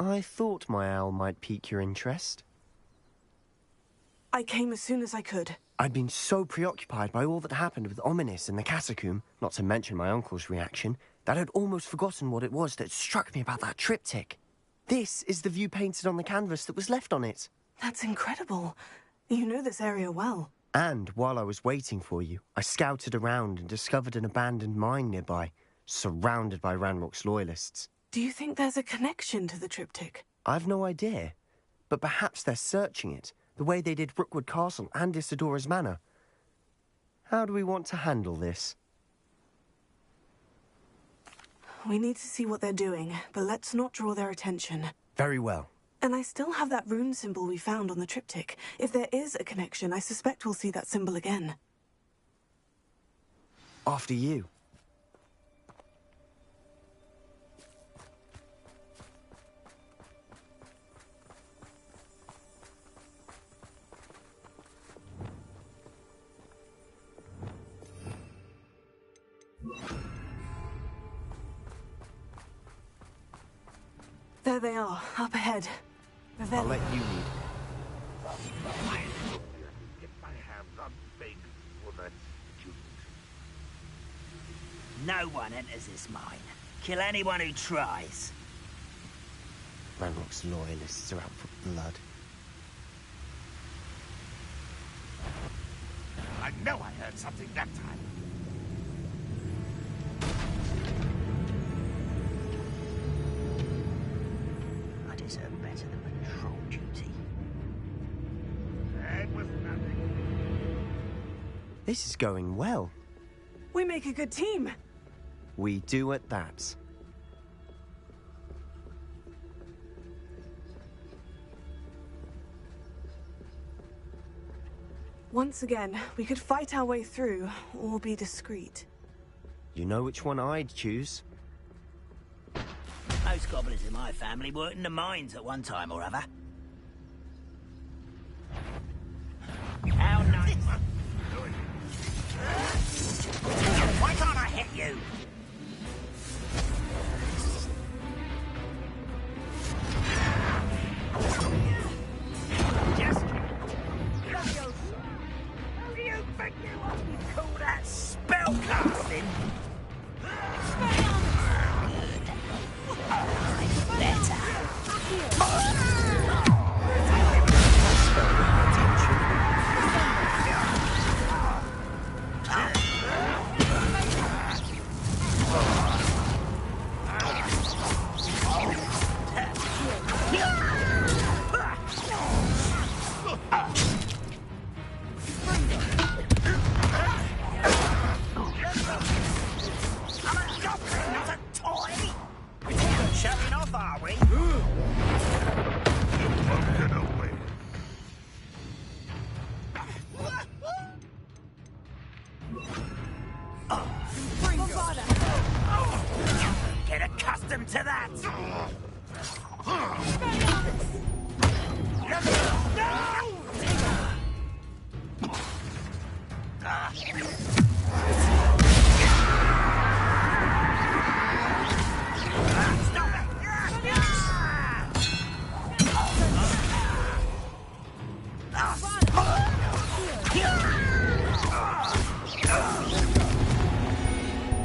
I thought my owl might pique your interest. I came as soon as I could. I'd been so preoccupied by all that happened with Ominis in the catacomb, not to mention my uncle's reaction, that I'd almost forgotten what it was that struck me about that triptych. This is the view painted on the canvas that was left on it. That's incredible. You know this area well. And while I was waiting for you, I scouted around and discovered an abandoned mine nearby, surrounded by Ranrock's loyalists. Do you think there's a connection to the triptych? I've no idea, but perhaps they're searching it, the way they did Rookwood Castle and Isidora's Manor. How do we want to handle this? We need to see what they're doing, but let's not draw their attention. Very well. And I still have that rune symbol we found on the triptych. If there is a connection, I suspect we'll see that symbol again. After you. There they are, up ahead. I'll let you lead. Get my hands on big for that student. No one enters this mine. Kill anyone who tries. Ranrock's loyalists are out for blood. I know I heard something that time. I deserve better than patrol duty. It was nothing. This is going well. We make a good team. We do at that. Once again, we could fight our way through, or be discreet. You know which one I'd choose. Most goblins in my family worked in the mines at one time or other. How nice. Why can't I hit you? Just how do you think you call that spellcasting? Get accustomed to that!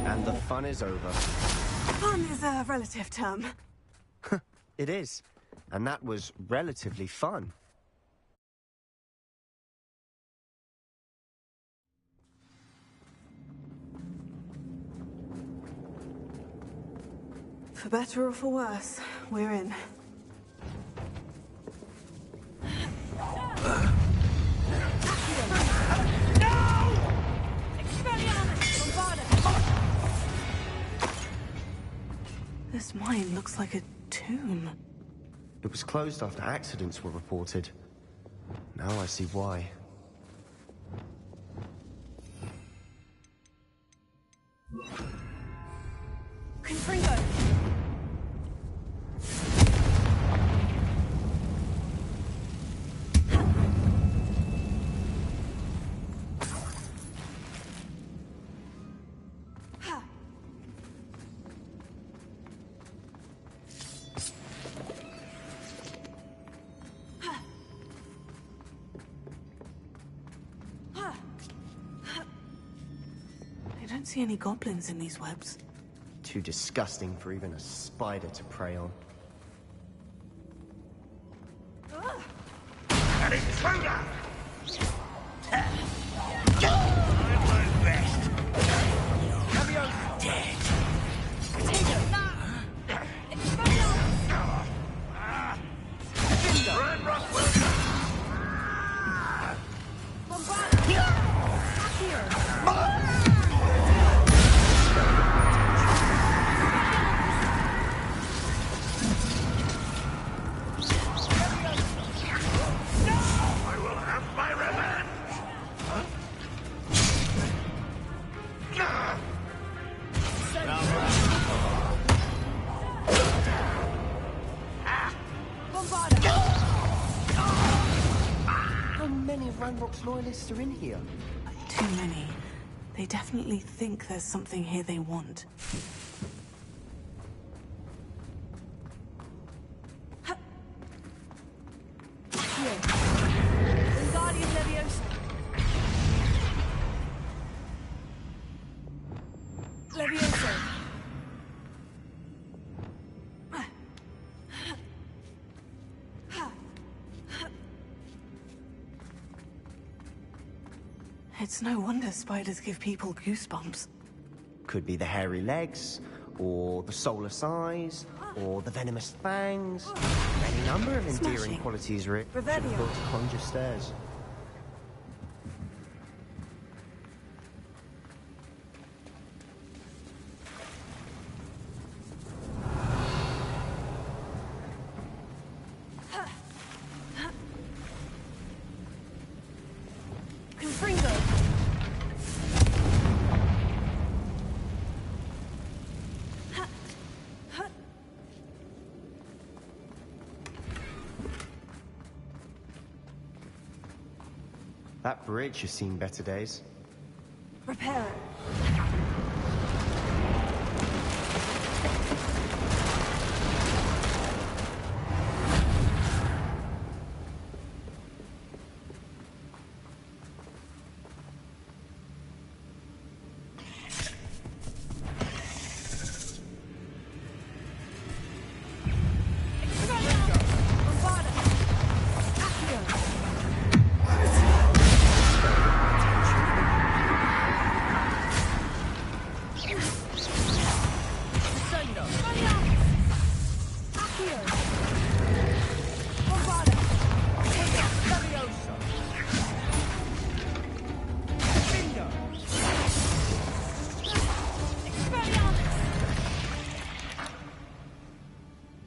And the fun is over. Fun is a relative term. It is. And that was relatively fun. For better or for worse, we're in. This mine looks like a tomb. It was closed after accidents were reported. Now I see why. Confringo! don't see any goblins in these webs. Too disgusting for even a spider to prey on. An intruder! I won't rest. Dead. Ranrock will I will have my revenge! How many Ranrock's loyalists are in here? Too many. They definitely think there's something here they want. Wingardium Leviosa. Leviosa. It's no wonder spiders give people goosebumps. Could be the hairy legs, or the soulless eyes, or the venomous fangs. Any number of endearing Smashing. qualities, Rick. Revelio. Difficult to conjure stares. Confringo. That bridge has seen better days. Repair it.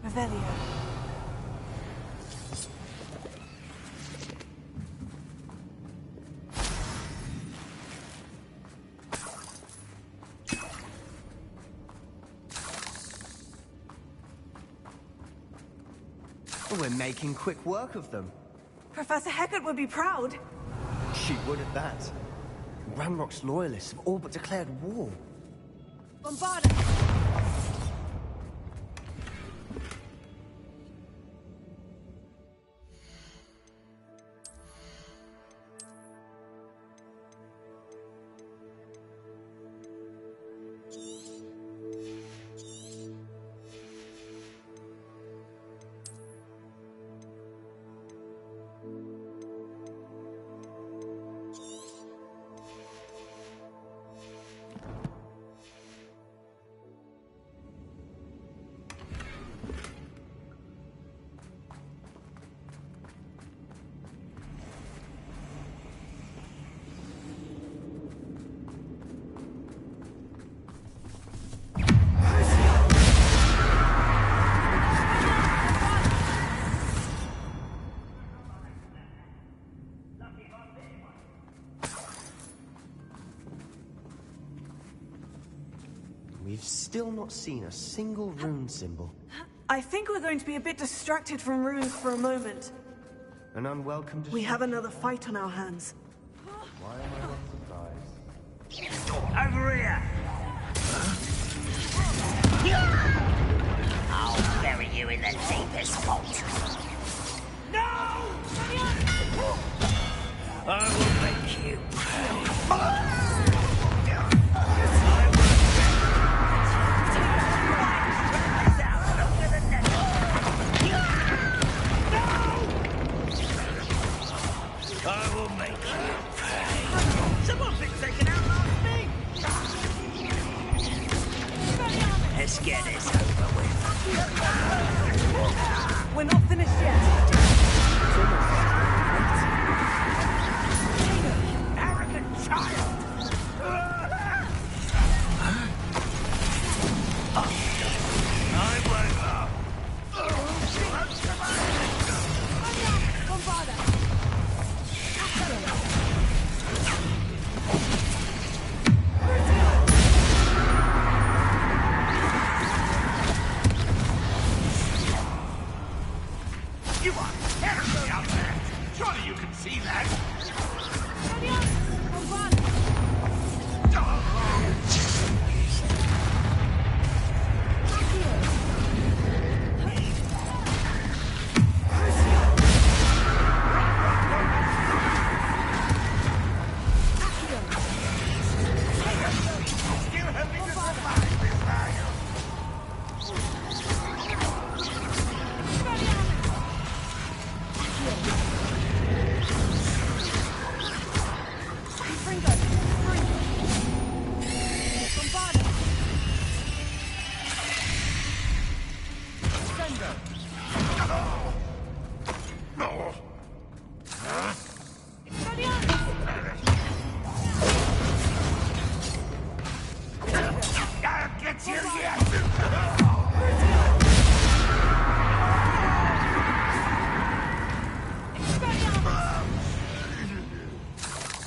Revelio. We're making quick work of them. Professor Hecat would be proud. She would at that. Ranrock's loyalists have all but declared war. Bombarda. We've still not seen a single rune symbol. I think we're going to be a bit distracted from runes for a moment. An unwelcome We have another fight on our hands. Why am I not surprised? Over here! I'll bury you in the deepest vault. No! I will make you pay. Let's get this over with. We're not finished yet. Arrogant child! You are terribly out there! Surely you can see that!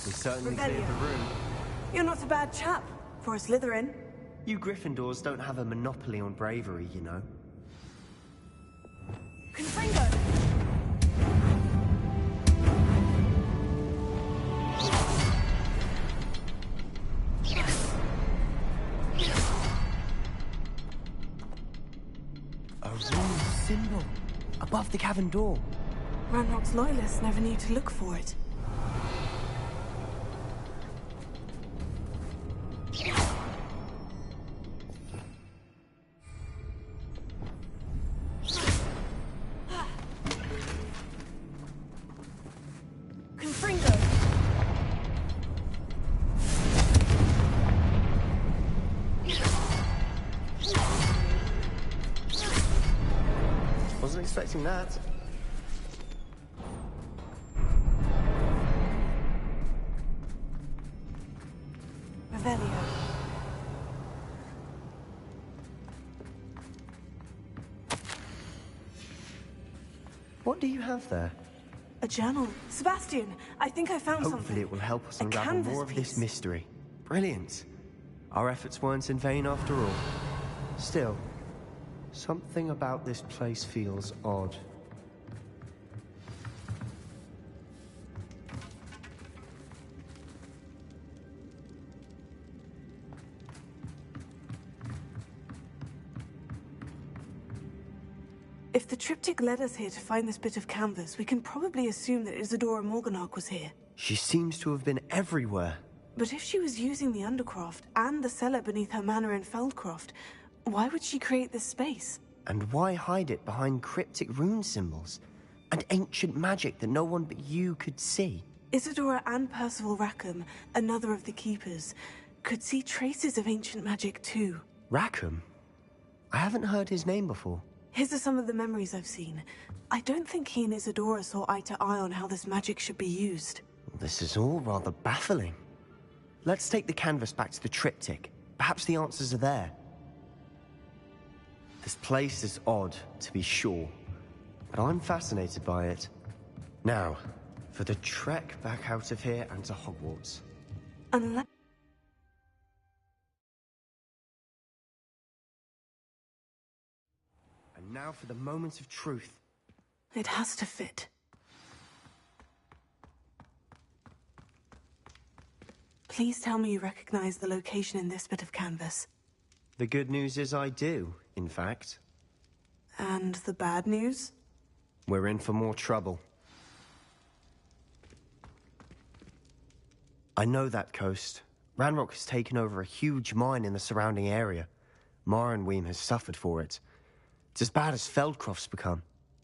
Certainly cleared the room. You're not a bad chap for a Slytherin. You Gryffindors don't have a monopoly on bravery, you know. Confringo! A rune symbol above the cavern door. Ranrock's loyalists never knew to look for it. Wasn't expecting that. Revelio. What do you have there? A journal. Sebastian, I think I found something. Hopefully it will help us A unravel canvas more of this piece. mystery. Brilliant. Our efforts weren't in vain after all. Still, something about this place feels odd. If the triptych led us here to find this bit of canvas, we can probably assume that Isadora Morganach was here. She seems to have been everywhere. But if she was using the Undercroft and the cellar beneath her manor in Feldcroft, why would she create this space? And why hide it behind cryptic rune symbols? And ancient magic that no one but you could see? Isadora and Percival Rackham, another of the Keepers, could see traces of ancient magic too. Rackham? I haven't heard his name before. His are some of the memories I've seen. I don't think he and Isadora saw eye to eye on how this magic should be used. This is all rather baffling. Let's take the canvas back to the triptych. Perhaps the answers are there. This place is odd, to be sure, but I'm fascinated by it. Now, for the trek back out of here and to Hogwarts. Unless... And now for the moment of truth. It has to fit. Please tell me you recognize the location in this bit of canvas. The good news is I do, in fact. And the bad news? We're in for more trouble. I know that coast. Ranrock has taken over a huge mine in the surrounding area. Mornweem has suffered for it. It's as bad as Feldcroft's become.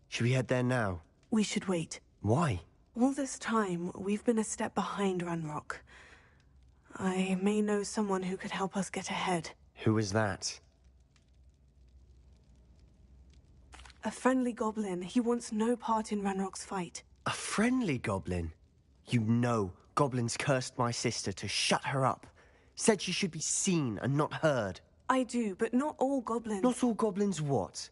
Should we head there now? We should wait. Why? All this time, we've been a step behind Ranrock. I may know someone who could help us get ahead. Who is that? A friendly goblin. He wants no part in Ranrock's fight. A friendly goblin? You know goblins cursed my sister to shut her up. Said she should be seen and not heard. I do, but not all goblins. Not all goblins what?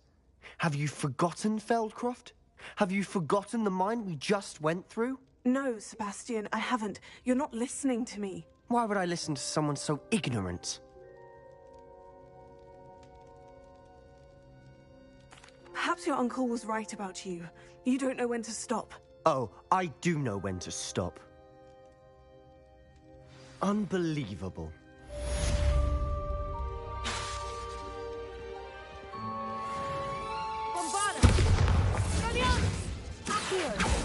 Have you forgotten, Feldcroft? Have you forgotten the mine we just went through? No, Sebastian, I haven't. You're not listening to me. Why would I listen to someone so ignorant? Perhaps your uncle was right about you. You don't know when to stop. Oh, I do know when to stop. Unbelievable. Bombarda! Accio!